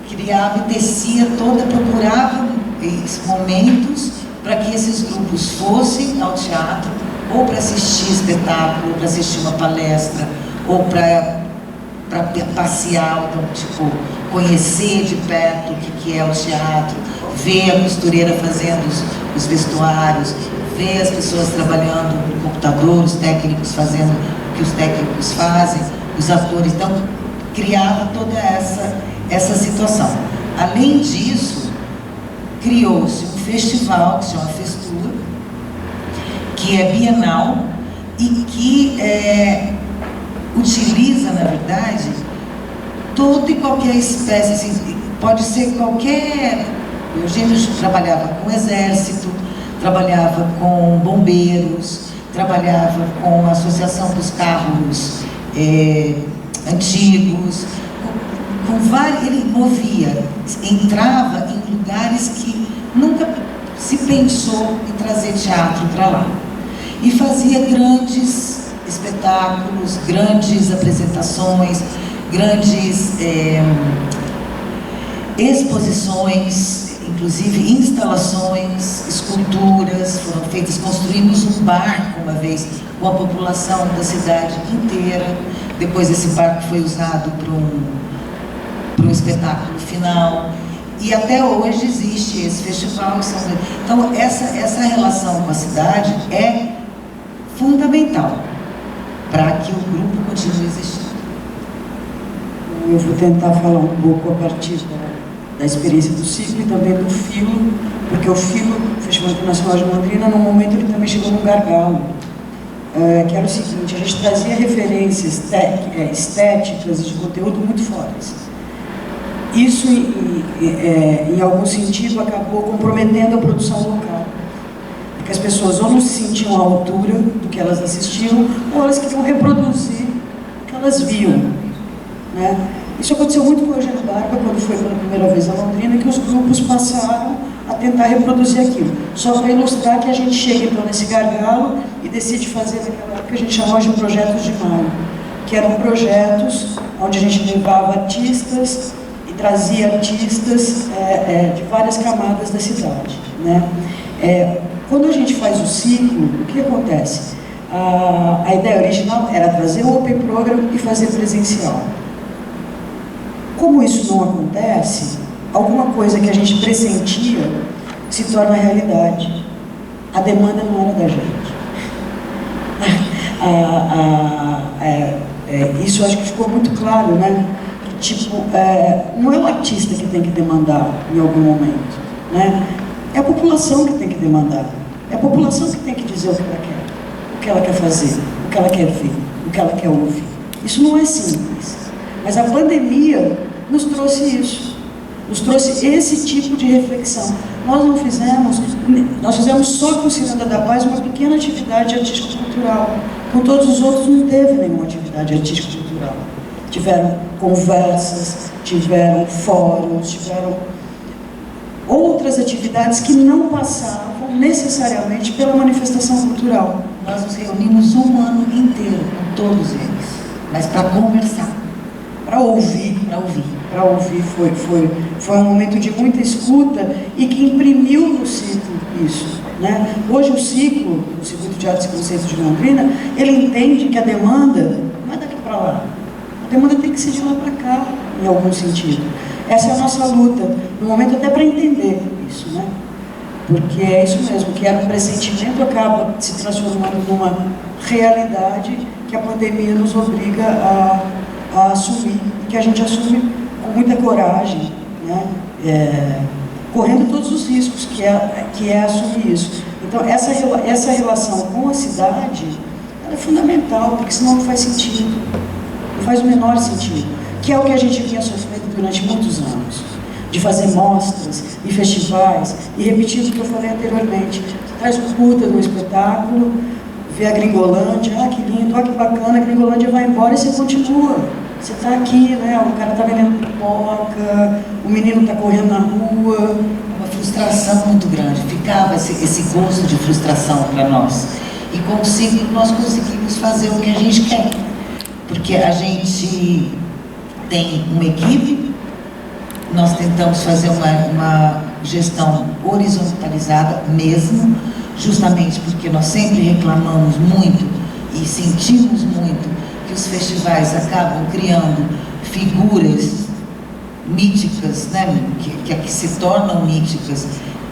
criava e tecia toda, procurava momentos para que esses grupos fossem ao teatro, ou para assistir espetáculo, ou para assistir uma palestra, ou para passear, então, tipo, conhecer de perto o que é o teatro, ver a costureira fazendo os vestuários, ver as pessoas trabalhando no computador, os técnicos fazendo o que os técnicos fazem, os atores. Então, criava toda essa situação. Além disso, criou-se um festival que se chama Festua, que é bienal e que utiliza, na verdade, toda e qualquer espécie, assim, pode ser qualquer... O Eugênio trabalhava com exército, trabalhava com bombeiros, trabalhava com a associação dos carros antigos, com vários, ele movia, entrava em lugares que nunca se pensou em trazer teatro para lá. E fazia grandes espetáculos, grandes apresentações, grandes exposições, inclusive instalações, esculturas foram feitas. Construímos um barco uma vez com a população da cidade inteira. Depois esse barco foi usado para um espetáculo final. E até hoje existe esse festival. Então essa relação com a cidade é fundamental para que o grupo continue existindo. Eu vou tentar falar um pouco a partir da experiência do ciclo e também do Filo, porque o Filo, o Festival Internacional de Londrina, no momento ele também chegou num gargalo, que era o seguinte: a gente trazia referências estéticas e de conteúdo muito fortes. Isso, em algum sentido, acabou comprometendo a produção local, porque as pessoas ou não se sentiam à altura do que elas assistiam, ou elas queriam reproduzir o que elas viam, né? Isso aconteceu muito com o Eugênio Barba, quando foi pela primeira vez a Londrina, que os grupos passaram a tentar reproduzir aquilo. Só para ilustrar que a gente chega então nesse gargalo e decide fazer naquela época que a gente chamava de projetos de maio, que eram projetos onde a gente levava artistas e trazia artistas de várias camadas da cidade, né? Quando a gente faz o ciclo, o que acontece? A ideia original era trazer o Open Program e fazer presencial. Como isso não acontece, alguma coisa que a gente pressentia se torna realidade. A demanda não era da gente. Isso acho que ficou muito claro, né? Tipo, não é o artista que tem que demandar em algum momento, né? É a população que tem que demandar. É a população que tem que dizer o que ela quer, o que ela quer fazer, o que ela quer ver, o que ela quer ouvir. Isso não é simples. Mas a pandemia nos trouxe isso, nos trouxe esse tipo de reflexão. Nós fizemos só com o Ciranda da Paz uma pequena atividade artístico-cultural. Com todos os outros não teve nenhuma atividade artístico-cultural. Tiveram conversas, tiveram fóruns, tiveram outras atividades que não passavam necessariamente pela manifestação cultural. Nós nos reunimos um ano inteiro com todos eles, mas para conversar. Para ouvir, foi um momento de muita escuta e que imprimiu no ciclo isso, né? Hoje o Circuito de Artes e Conceitos de Londrina, ele entende que a demanda não é daqui para lá, a demanda tem que ser de lá para cá, em algum sentido. Essa é a nossa luta, no momento até para entender isso, né? Porque é isso mesmo, que era um pressentimento, acaba se transformando numa realidade que a pandemia nos obriga a assumir, e que a gente assume com muita coragem, né? Correndo todos os riscos, que é assumir isso. Então, essa relação com a cidade, ela é fundamental, porque senão não faz sentido, não faz o menor sentido, que é o que a gente vinha sofrendo durante muitos anos, de fazer mostras e festivais, e repetir o que eu falei anteriormente. Você traz um curta no espetáculo, vê a Gringolândia, que lindo, que bacana, a Gringolândia vai embora e você continua. Você está aqui, né? O cara está vendendo pipoca, o menino está correndo na rua. Uma frustração muito grande. Ficava esse gosto de frustração para nós. E com o ciclo nós conseguimos fazer o que a gente quer. Porque a gente tem uma equipe, nós tentamos fazer uma gestão horizontalizada mesmo, justamente porque nós sempre reclamamos muito e sentimos muito que os festivais acabam criando figuras míticas, né, que se tornam míticas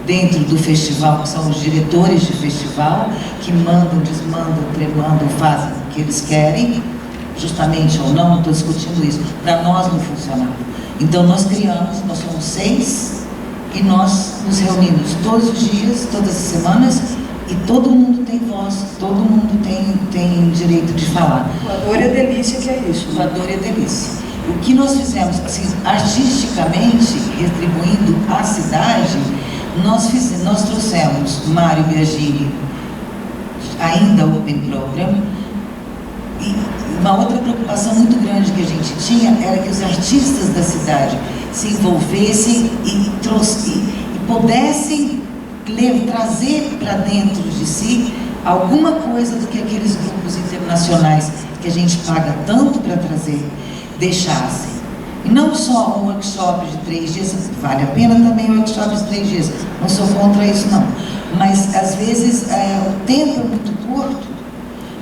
dentro do festival, que são os diretores de festival, que mandam, desmandam, tremandam, fazem o que eles querem, justamente ou não estou discutindo isso, para nós não funcionava. Então nós criamos, nós somos 6, e nós nos reunimos todos os dias, todas as semanas, e todo mundo tem voz, todo mundo tem direito de falar. Voador é delícia, que é isso. Voador é delícia. O que nós fizemos, assim, artisticamente, retribuindo a cidade, nós trouxemos Mário Biagini, ainda Open Program, e uma outra preocupação muito grande que a gente tinha era que os artistas da cidade se envolvessem e pudessem trazer para dentro de si alguma coisa do que aqueles grupos internacionais que a gente paga tanto para trazer deixassem. E não só um workshop de 3 dias, vale a pena também um workshop de 3 dias, não sou contra isso não, mas às vezes o tempo é muito curto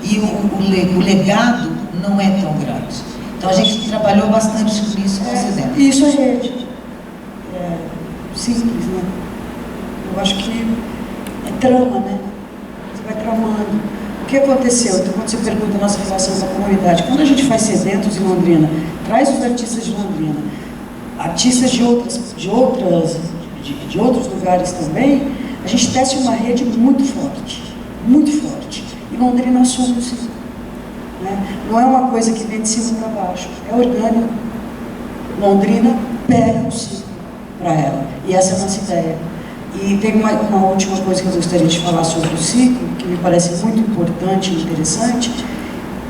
e o legado não é tão grande. Então a gente trabalhou bastante com isso, considerando. Isso é rede. É simples, né? Eu acho que é trama, né? Você vai tramando. O que aconteceu? Então, quando você pergunta a nossa relação com a comunidade, quando a gente faz sedentos em Londrina, traz os artistas de Londrina, artistas de outros lugares também, a gente tece uma rede muito forte, muito forte. E Londrina assume o ciclo. Né? Não é uma coisa que vem de cima para baixo, é orgânico. Londrina pega o ciclo para ela. E essa é a nossa ideia. E tem uma última coisa que eu gostaria de falar sobre o ciclo, que me parece muito importante e interessante,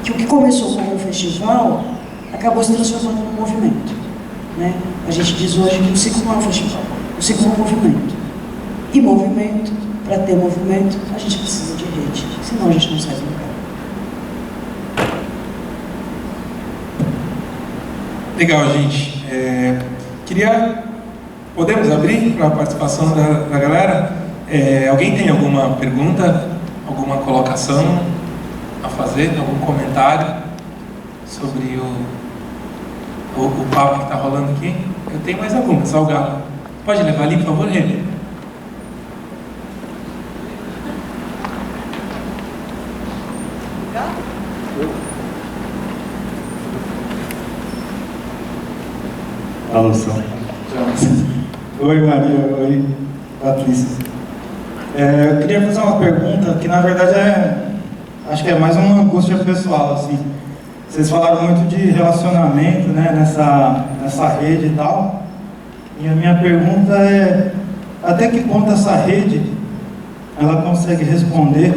que o que começou como um festival acabou se transformando num movimento. Né? A gente diz hoje que o ciclo não é um festival, o ciclo é um movimento. E movimento, para ter movimento, a gente precisa de rede, senão a gente não sai do lugar. Legal, gente. Podemos abrir para a participação da galera? Alguém tem alguma pergunta, alguma colocação a fazer, algum comentário sobre o papo que está rolando aqui? Eu tenho mais alguma, só o Galo. Pode levar ali, por favor, Rê? Alô, Oi, Maria. Oi, Patrícia. Eu queria fazer uma pergunta que, na verdade, acho que é mais uma angústia pessoal, assim. Vocês falaram muito de relacionamento, né, nessa rede e tal. E a minha pergunta é, até que ponto essa rede, ela consegue responder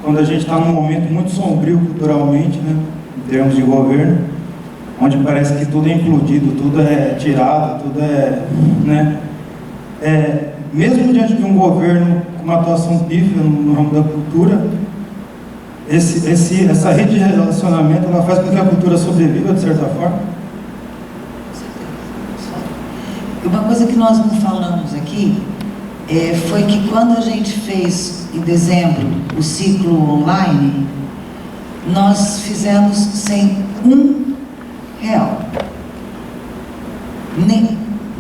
quando a gente está num momento muito sombrio culturalmente, né, em termos de governo, onde parece que tudo é implodido, tudo é tirado, tudo é, né? Mesmo diante de um governo com uma atuação pífia no ramo da cultura, essa rede de relacionamento, ela faz com que a cultura sobreviva, de certa forma? Uma coisa que nós não falamos aqui foi que quando a gente fez, em dezembro, o ciclo online, nós fizemos sem R$1.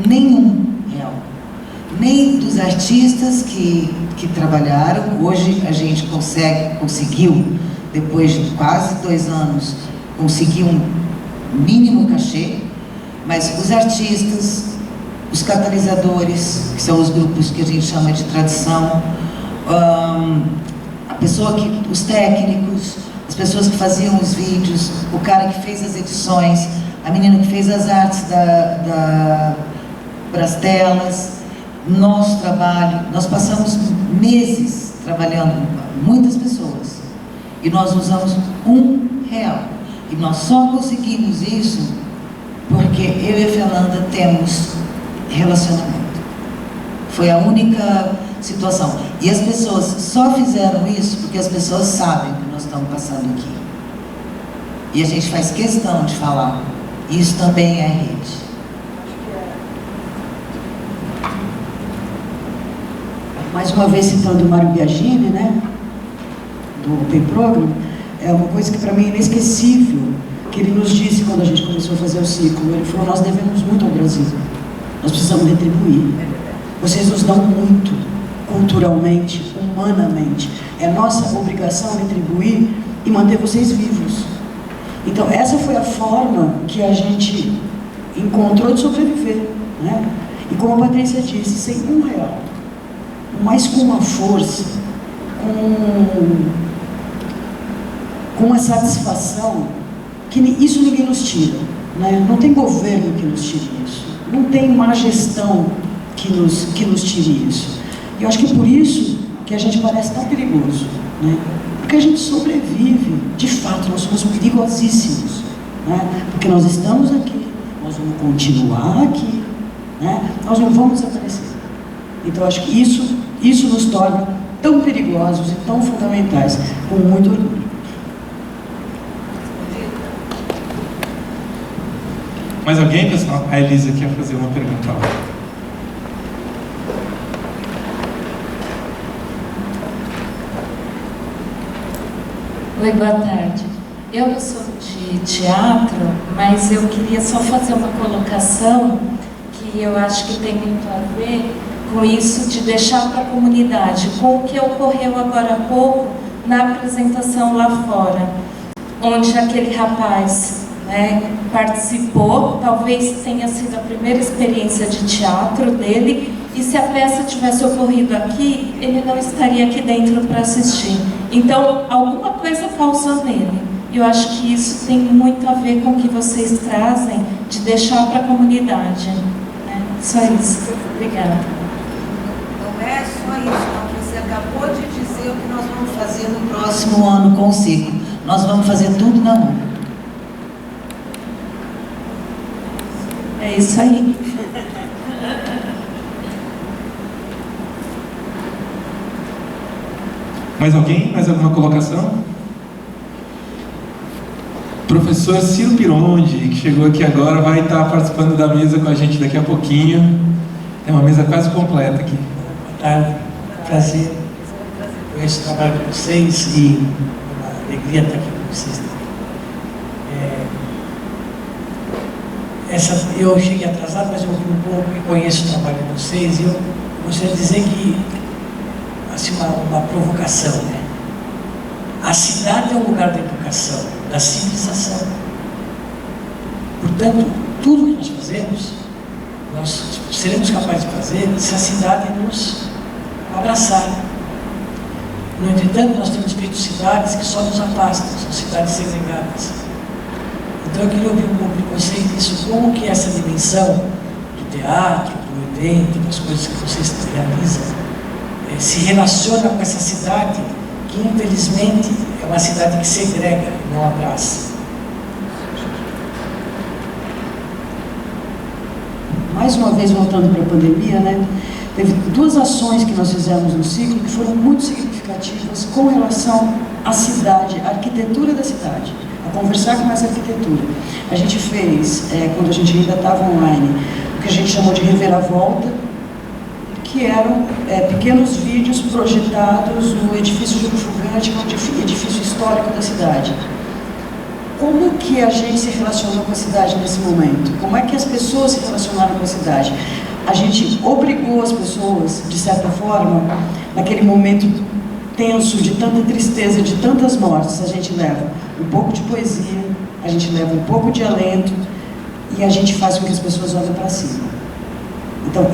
Nenhum real. Nem dos artistas que trabalharam. Hoje a gente conseguiu, depois de quase 2 anos, conseguir um mínimo cachê, mas os artistas, os catalisadores, que são os grupos que a gente chama de tradição, os técnicos, as pessoas que faziam os vídeos, o cara que fez as edições, a menina que fez as artes para as telas, nosso trabalho, nós passamos meses trabalhando, muitas pessoas, e nós usamos R$1. E nós só conseguimos isso porque eu e a Fernanda temos relacionamento. Foi a única situação. E as pessoas só fizeram isso porque as pessoas sabem o que nós estamos passando aqui. E a gente faz questão de falar. Isso também é rede. Mais uma vez citando o Mário Biagini, né, do Open Program, é uma coisa que para mim é inesquecível, que ele nos disse quando a gente começou a fazer o ciclo. Ele falou: nós devemos muito ao Brasil, nós precisamos retribuir. Vocês nos dão muito, culturalmente, humanamente. É nossa obrigação retribuir e manter vocês vivos. Então essa foi a forma que a gente encontrou de sobreviver, né? E como a Patrícia disse, sem R$1, mas com uma força, com uma satisfação, que isso ninguém nos tira, né? Não tem governo que nos tire isso, não tem má gestão que nos tire isso. E eu acho que é por isso que a gente parece tão perigoso, né? Porque a gente sobrevive, de fato, nós somos perigosíssimos, né? Porque nós estamos aqui, nós vamos continuar aqui, né? Nós não vamos desaparecer. Então, acho que isso nos torna tão perigosos e tão fundamentais, com muito orgulho. Mais alguém, pessoal? A Elisa quer fazer uma pergunta lá. Oi, boa tarde. Eu não sou de teatro, mas eu queria só fazer uma colocação que eu acho que tem muito a ver com isso de deixar para a comunidade, com o que ocorreu agora há pouco na apresentação lá fora, onde aquele rapaz, né, participou, talvez tenha sido a primeira experiência de teatro dele, e se a peça tivesse ocorrido aqui, ele não estaria aqui dentro para assistir. Então, alguma coisa causou nele. Eu acho que isso tem muito a ver com o que vocês trazem de deixar para a comunidade, né? Só isso. Obrigada. Não é só isso, não. Você acabou de dizer o que nós vamos fazer no próximo ano com o ciclo. Nós vamos fazer tudo na mão. É isso aí. Mais alguém? Mais alguma colocação? Professor Ciro Pironde, que chegou aqui agora, vai estar participando da mesa com a gente daqui a pouquinho. Tem uma mesa quase completa aqui. Boa tarde, prazer. Conheço o trabalho de vocês e uma alegria estar aqui com vocês. Eu cheguei atrasado, mas eu ouvi um pouco e conheço o trabalho de vocês. E eu gostaria de dizer que, assim, uma provocação, né? A cidade é um lugar da educação, da civilização. Portanto, tudo que nós fazemos, nós seremos capazes de fazer se a cidade nos abraçar. No entretanto, nós temos feito cidades que só nos afastam, são cidades segregadas. Então eu queria ouvir um pouco de vocês disso, como que essa dimensão do teatro, do evento, das coisas que vocês realizam, se relaciona com essa cidade que infelizmente é uma cidade que segrega e não abraça. Mais uma vez, voltando para a pandemia, né? Teve duas ações que nós fizemos no ciclo que foram muito significativas com relação à cidade, à arquitetura da cidade, a conversar com essa arquitetura. A gente fez, quando a gente ainda estava online, o que a gente chamou de reviravolta, que eram pequenos vídeos projetados no edifício Júlio Fugante, que é um edifício histórico da cidade. Como que a gente se relacionou com a cidade nesse momento? Como é que as pessoas se relacionaram com a cidade? A gente obrigou as pessoas, de certa forma, naquele momento tenso, de tanta tristeza, de tantas mortes, a gente leva um pouco de poesia, a gente leva um pouco de alento e a gente faz com que as pessoas olhem para cima. Então,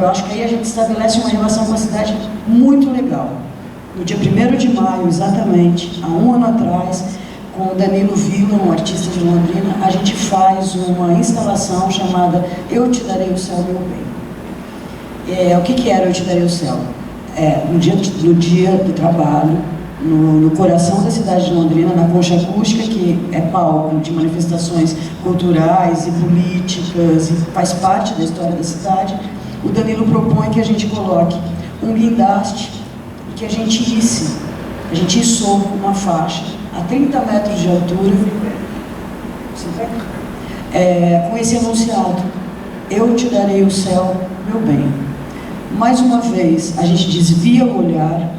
eu acho que aí a gente estabelece uma relação com a cidade muito legal. No dia 1º de maio, exatamente, há um ano atrás, com o Danilo Villa, um artista de Londrina, a gente faz uma instalação chamada Eu Te Darei o Céu, Meu Bem. O que era Eu Te Darei o Céu? No dia do trabalho, no coração da cidade de Londrina, na Concha Acústica, que é palco de manifestações culturais e políticas e faz parte da história da cidade, o Danilo propõe que a gente coloque um guindaste e que a gente içou uma faixa a 30 metros de altura, com esse enunciado: eu te darei o céu, meu bem. Mais uma vez, a gente desvia o olhar,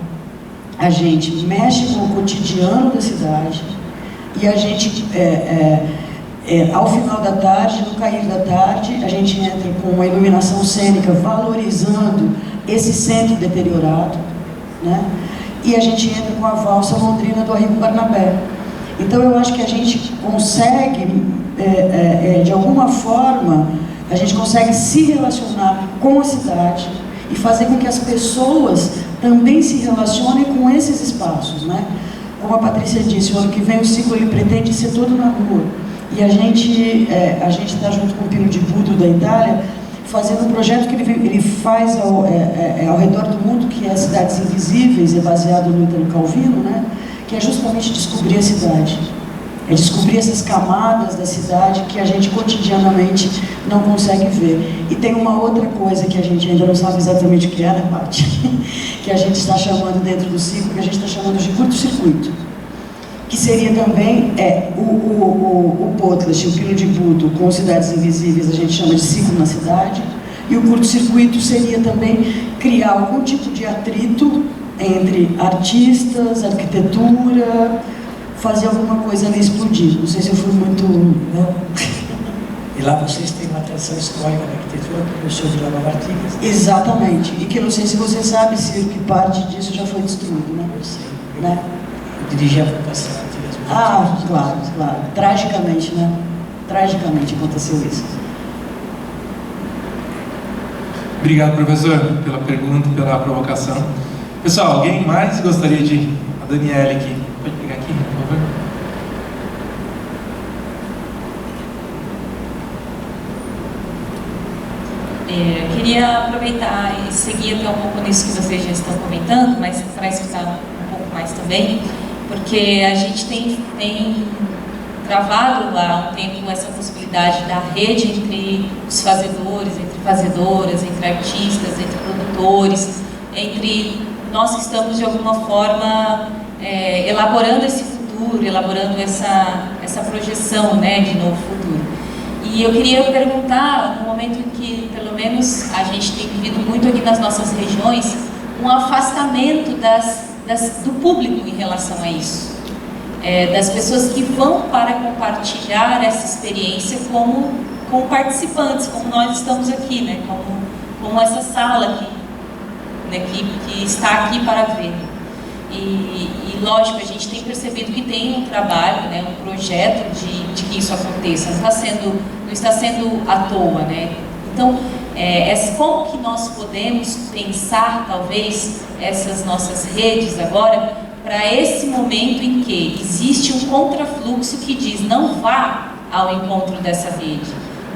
a gente mexe com o cotidiano da cidade e a gente, ao final da tarde, no cair da tarde, a gente entra com uma iluminação cênica valorizando esse centro deteriorado, né? E a gente entra com a valsa londrina do Arrigo Barnabé. Então eu acho que a gente consegue, de alguma forma, a gente consegue se relacionar com a cidade e fazer com que as pessoas também se relacionem com esses espaços, né? Como a Patrícia disse, o ano que vem o ciclo ele pretende ser todo na rua. E a gente está junto com o Pino de Budo da Itália, fazendo um projeto que ele faz ao redor do mundo, que é Cidades Invisíveis, é baseado no Italo Calvino, né? Que é justamente descobrir a cidade. É descobrir essas camadas da cidade que a gente cotidianamente não consegue ver. E tem uma outra coisa que a gente ainda não sabe exatamente o que é, né, Paty? Que a gente está chamando dentro do ciclo, que a gente está chamando de curto-circuito. Que seria também o Potlatch, o Pino de Budo, com Cidades Invisíveis, a gente chama de ciclo na cidade. E o curto-circuito seria também criar algum tipo de atrito entre artistas, arquitetura, fazer alguma coisa ali explodir. Não sei se eu fui muito... Né? E lá vocês têm uma atenção histórica da arquitetura, porque o senhor de Lava Artigas. Exatamente. E que eu não sei se você sabe, Ciro, que parte disso já foi destruído, né? Eu sei. Né? Eu dirigi a Fundação Artigas. Claro. Tragicamente, né? Tragicamente aconteceu isso. Obrigado, professor, pela pergunta, pela provocação. Pessoal, alguém mais gostaria de... A Daniela aqui. Pode pegar aqui, por favor. Eu queria aproveitar e seguir até um pouco nisso que vocês já estão comentando, mas para escutar um pouco mais também, porque a gente tem travado há um tempo essa possibilidade da rede entre os fazedores, entre fazedoras, entre artistas, entre produtores, entre nós que estamos de alguma forma elaborando esse futuro, elaborando essa projeção, né, de novo futuro. E eu queria perguntar, no momento em que, pelo menos, a gente tem vivido muito aqui nas nossas regiões, um afastamento do público em relação a isso. Das pessoas que vão para compartilhar essa experiência como participantes, como nós estamos aqui, né? Como essa sala que está aqui para ver. E lógico, a gente tem percebido que tem um trabalho, né, um projeto de que isso aconteça, não está sendo à toa, né? Então, como que nós podemos pensar, talvez, essas nossas redes agora, para esse momento em que existe um contrafluxo que diz: não vá ao encontro dessa rede,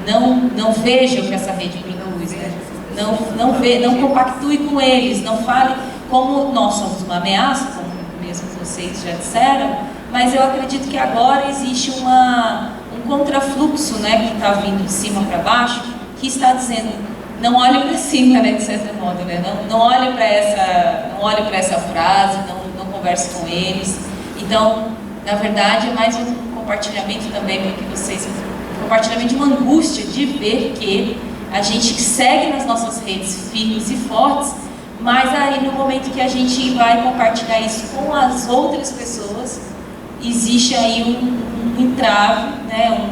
não veja o que essa rede produz, né? Não compactue com eles, não fale, como nós somos uma ameaça, como mesmo vocês já disseram, mas eu acredito que agora existe um contrafluxo, né, que está vindo de cima para baixo, que está dizendo: não olhe para cima, né, de certo modo, né? Não olhe para essa frase, não converse com eles. Então, na verdade, é mais um compartilhamento também, porque compartilhamento de uma angústia de ver que a gente segue nas nossas redes firmes e fortes, mas aí no momento que a gente vai compartilhar isso com as outras pessoas, existe aí um entrave, né,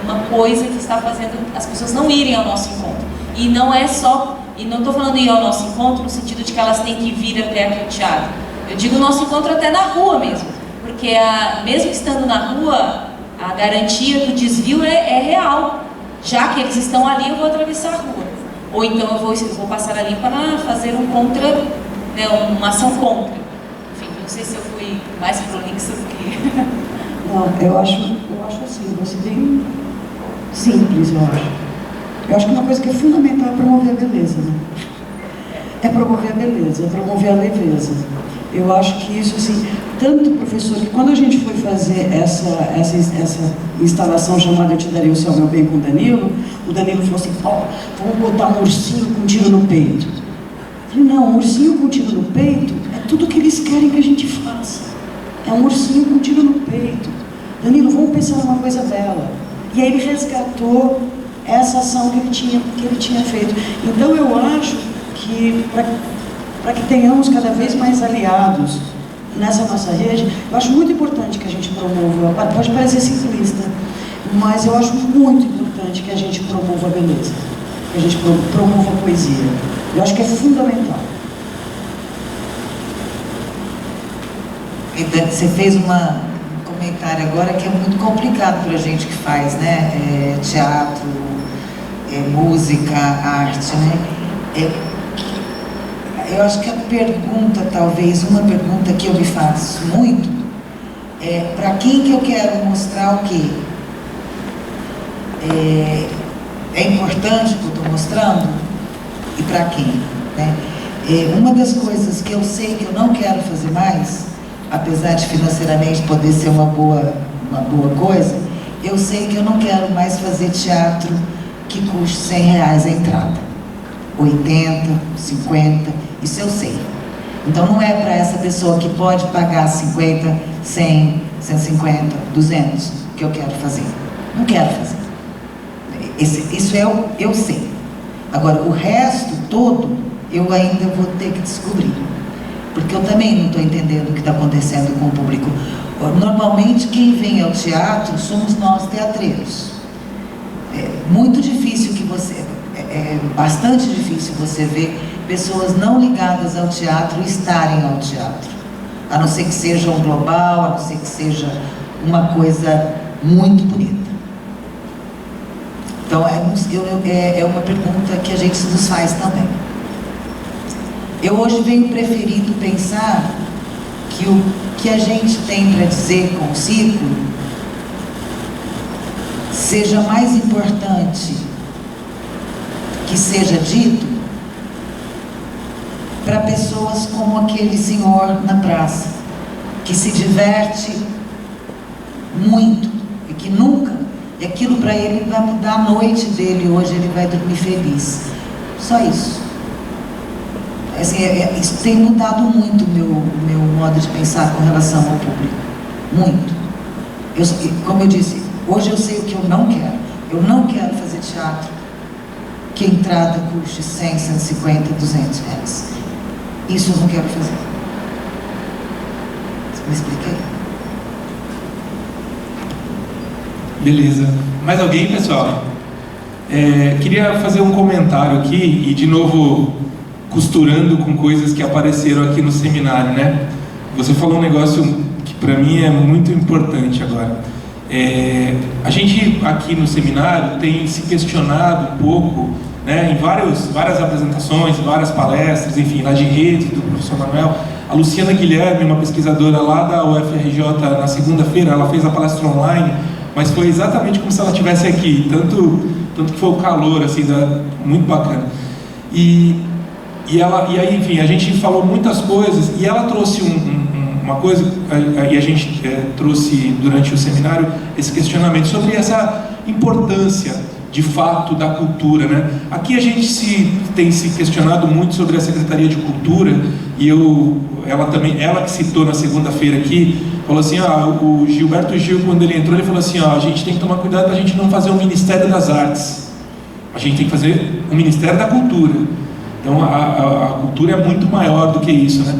uma coisa que está fazendo as pessoas não irem ao nosso encontro. E não estou falando ir ao nosso encontro no sentido de que elas têm que vir até aqui ao teatro. Eu digo nosso encontro até na rua mesmo, porque mesmo estando na rua, a garantia do desvio é real. Já que eles estão ali, eu vou atravessar a rua. Ou então eu vou passar ali para fazer né, uma ação contra. Enfim, não sei se eu fui mais prolixa do que... Não, eu acho assim, você bem simples, eu acho. Eu acho que uma coisa que é fundamental é promover a beleza, né? É promover a beleza, é promover a leveza. Eu acho que isso, assim, tanto professor, que quando a gente foi fazer essa instalação chamada Eu Te Daria o Céu, Meu Bem, com o Danilo falou assim, vamos botar um ursinho com tiro no peito. Eu falei, não, um ursinho com tiro no peito é tudo que eles querem que a gente faça. É um ursinho com tiro no peito. Danilo, vamos pensar numa coisa bela. E aí ele resgatou essa ação que ele tinha feito. Então eu acho que, para que tenhamos cada vez mais aliados nessa nossa rede, eu acho muito importante que a gente promova, pode parecer simplista, mas eu acho muito importante que a gente promova a beleza, que a gente promova a poesia. Eu acho que é fundamental. Você fez um comentário agora que é muito complicado para a gente que faz, né? Teatro, música, arte, né? Eu acho que a pergunta, talvez, uma pergunta que eu me faço muito, é para quem que eu quero mostrar o quê? É importante o que eu estou mostrando? E para quem? Né? Uma das coisas que eu sei que eu não quero fazer mais, apesar de financeiramente poder ser uma boa coisa, eu sei que eu não quero mais fazer teatro que custe R$100 a entrada. 80, 50, isso eu sei. Então não é para essa pessoa que pode pagar 50, 100, 150, 200 que eu quero fazer. Não quero fazer. Isso eu sei. Agora, o resto todo, eu ainda vou ter que descobrir. Porque eu também não estou entendendo o que está acontecendo com o público. Normalmente, quem vem ao teatro somos nós teatreiros. É muito difícil bastante difícil você ver pessoas não ligadas ao teatro estarem ao teatro. A não ser que seja um global, a não ser que seja uma coisa muito bonita. Então, é uma pergunta que a gente nos faz também. Eu hoje venho preferindo pensar que o que a gente tem para dizer com o ciclo seja mais importante que seja dito para pessoas como aquele senhor na praça, que se diverte muito e que nunca, e aquilo para ele vai mudar a noite dele, hoje ele vai dormir feliz. Só isso. Assim, isso tem mudado muito o meu modo de pensar com relação ao público. Muito. Como eu disse, hoje eu sei o que eu não quero. Eu não quero fazer teatro que a entrada custe 100, 150, 200 reais. Isso eu não quero fazer. Me expliquei? Beleza. Mais alguém, pessoal? Queria fazer um comentário aqui e, de novo, costurando com coisas que apareceram aqui no seminário, né? Você falou um negócio que para mim é muito importante agora. A gente aqui no seminário tem se questionado um pouco, né, em várias apresentações, várias palestras, enfim, lá de rede do professor Manuel. A Luciana Guilherme, uma pesquisadora lá da UFRJ, na segunda-feira, ela fez a palestra online, mas foi exatamente como se ela estivesse aqui, tanto que foi o calor, assim, muito bacana. E aí, enfim, a gente falou muitas coisas, e ela trouxe uma coisa, e a gente trouxe durante o seminário esse questionamento sobre essa importância, de fato, da cultura, né? Aqui a gente tem se questionado muito sobre a Secretaria de Cultura, e ela que citou na segunda-feira aqui, falou assim, o Gilberto Gil, quando ele entrou, ele falou assim, a gente tem que tomar cuidado para a gente não fazer um Ministério das Artes, a gente tem que fazer um Ministério da Cultura. Então a cultura é muito maior do que isso, né?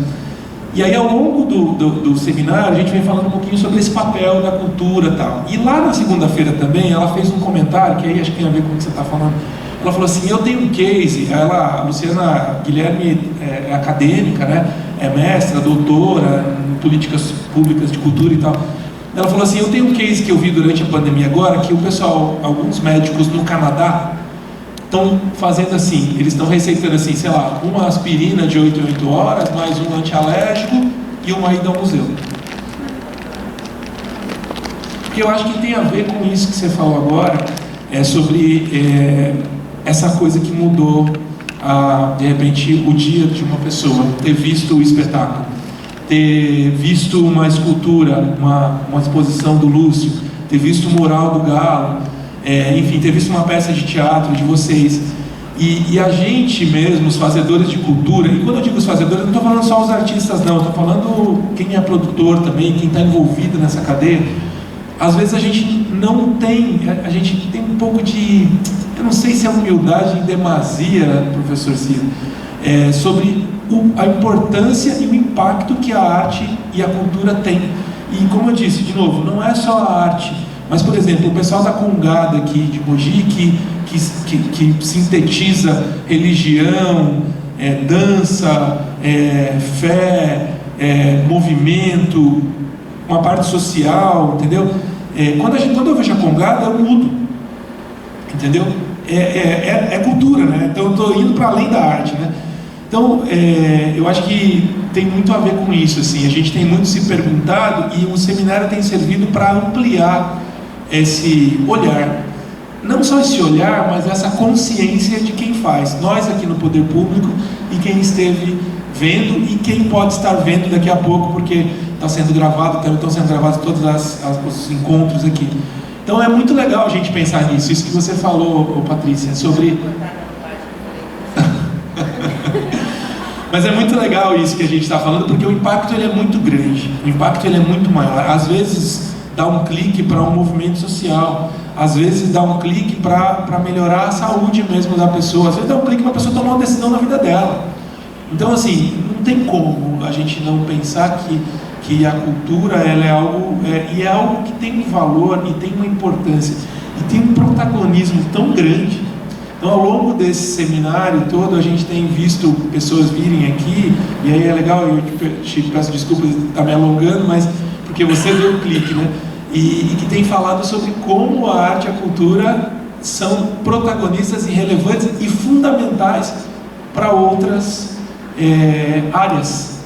E aí, ao longo do seminário, a gente vem falando um pouquinho sobre esse papel da cultura e tal. E lá na segunda-feira também, ela fez um comentário, que aí acho que tem a ver com o que você está falando. Ela falou assim, eu tenho um case, a Luciana Guilherme é acadêmica, né? É mestra, doutora em políticas públicas de cultura e tal. Ela falou assim, eu tenho um case que eu vi durante a pandemia agora, que o pessoal, alguns médicos no Canadá, estão fazendo assim, eles estão receitando assim, sei lá, uma aspirina de 8 em 8 horas, mais um antialérgico e uma ida ao museu. Porque eu acho que tem a ver com isso que você falou agora, sobre essa coisa que mudou, de repente, o dia de uma pessoa, ter visto o espetáculo, ter visto uma escultura, uma exposição do Lúcio, ter visto o mural do Galo, enfim, ter visto uma peça de teatro de vocês. E a gente mesmo, os fazedores de cultura, e quando eu digo os fazedores, eu não estou falando só os artistas não, estou falando quem é produtor também, quem está envolvido nessa cadeia. Às vezes a gente não tem, a gente tem um pouco de, eu não sei se é humildade em demasia, professor Ciro, sobre a importância e o impacto que a arte e a cultura têm. E como eu disse, de novo, não é só a arte, mas, por exemplo, o pessoal da Congada aqui de Mogi, que sintetiza religião, dança, fé, movimento, uma parte social, entendeu? Quando eu vejo a Congada, eu mudo, entendeu? É cultura, né? Então eu estou indo para além da arte, né? Então, eu acho que tem muito a ver com isso, assim. A gente tem muito se perguntado e o seminário tem servido para ampliar esse olhar. Não só esse olhar, mas essa consciência de quem faz. Nós aqui no Poder Público e quem esteve vendo e quem pode estar vendo daqui a pouco, porque está sendo gravado, também estão sendo gravados todos os encontros aqui. Então é muito legal a gente pensar nisso, isso que você falou, Patrícia, sobre... Mas é muito legal isso que a gente está falando, porque o impacto ele é muito grande, o impacto ele é muito maior. Às vezes dá um clique para um movimento social, às vezes dá um clique para melhorar a saúde mesmo da pessoa, às vezes dá um clique para a pessoa tomar uma decisão na vida dela. Então, assim, não tem como a gente não pensar que a cultura ela é algo, e é algo que tem um valor e tem uma importância, e tem um protagonismo tão grande. Então, ao longo desse seminário todo, a gente tem visto pessoas virem aqui, e aí é legal, eu te peço desculpas de estar me alongando, mas porque você deu o clique, né? E que tem falado sobre como a arte e a cultura são protagonistas e relevantes e fundamentais para outras áreas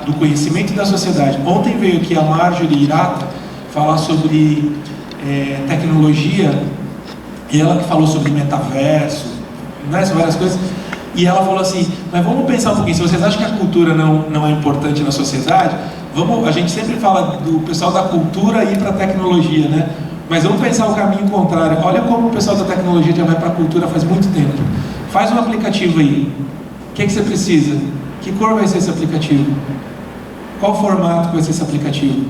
do conhecimento e da sociedade. Ontem veio aqui a Marjorie Hirata falar sobre tecnologia, e ela que falou sobre metaverso, né, sobre várias coisas, e ela falou assim, mas vamos pensar um pouquinho, se vocês acham que a cultura não é importante na sociedade, a gente sempre fala do pessoal da cultura ir para a tecnologia, né? Mas vamos pensar o caminho contrário. Olha como o pessoal da tecnologia já vai para a cultura faz muito tempo. Faz um aplicativo aí. O que você precisa? Que cor vai ser esse aplicativo? Qual formato vai ser esse aplicativo?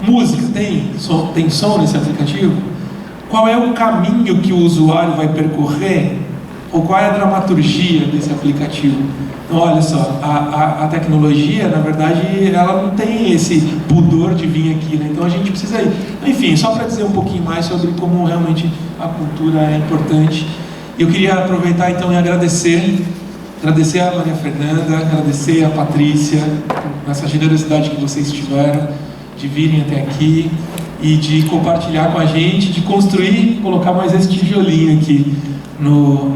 Música, tem som nesse aplicativo? Qual é o caminho que o usuário vai percorrer? Ou qual é a dramaturgia desse aplicativo? Então, olha só, a tecnologia, na verdade, ela não tem esse pudor de vir aqui, né? Então a gente precisa ir. Enfim, só para dizer um pouquinho mais sobre como realmente a cultura é importante. Eu queria aproveitar então e agradecer a Maria Fernanda, agradecer a Patrícia, essa generosidade que vocês tiveram de virem até aqui e de compartilhar com a gente, de construir, colocar mais esse tijolinho aqui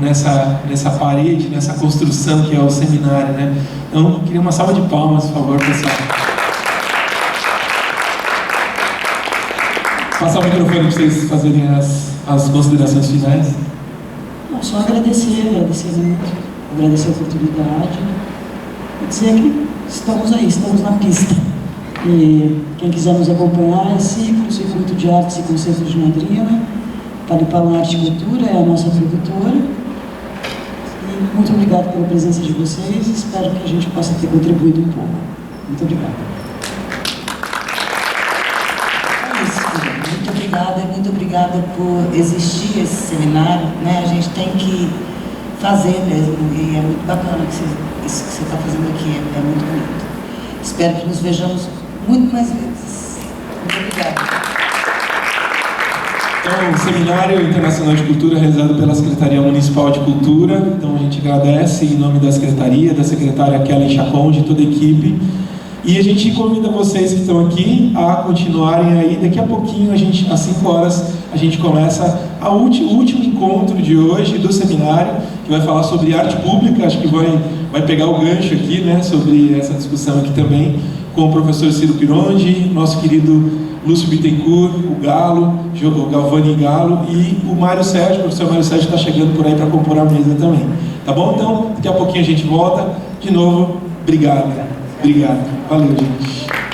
nessa parede, nessa construção que é o seminário, né? Então, queria uma salva de palmas, por favor, pessoal. Passar o microfone para vocês fazerem as considerações finais. Não, só agradecer muito, agradecer a oportunidade e dizer que estamos aí, estamos na pista. E quem quiser nos acompanhar é Circuito de Artes e Conceitos de Madrina, Palipalan Arte e Cultura é a nossa produtora. E muito obrigado pela presença de vocês, espero que a gente possa ter contribuído um pouco. Muito obrigada. É isso, muito obrigada por existir esse seminário, né? A gente tem que fazer mesmo, e é muito bacana isso que você está fazendo aqui, é muito bonito. Espero que nos vejamos muito mais vezes. Muito obrigada. Então, o Seminário Internacional de Cultura realizado pela Secretaria Municipal de Cultura. Então, a gente agradece em nome da Secretaria, da secretária Kelly Chacon, de toda a equipe. E a gente convida vocês que estão aqui a continuarem aí. Daqui a pouquinho, às 5 horas, a gente começa o último encontro de hoje do seminário, que vai falar sobre arte pública. Acho que vai pegar o gancho aqui, né, sobre essa discussão aqui também, com o professor Ciro Pirongi, nosso querido Lúcio Bittencourt, o Galo, o Galvani Galo e o Mário Sérgio. O professor Mário Sérgio está chegando por aí para compor a mesa também. Tá bom? Então, daqui a pouquinho a gente volta. De novo, obrigado. Obrigado. Valeu, gente.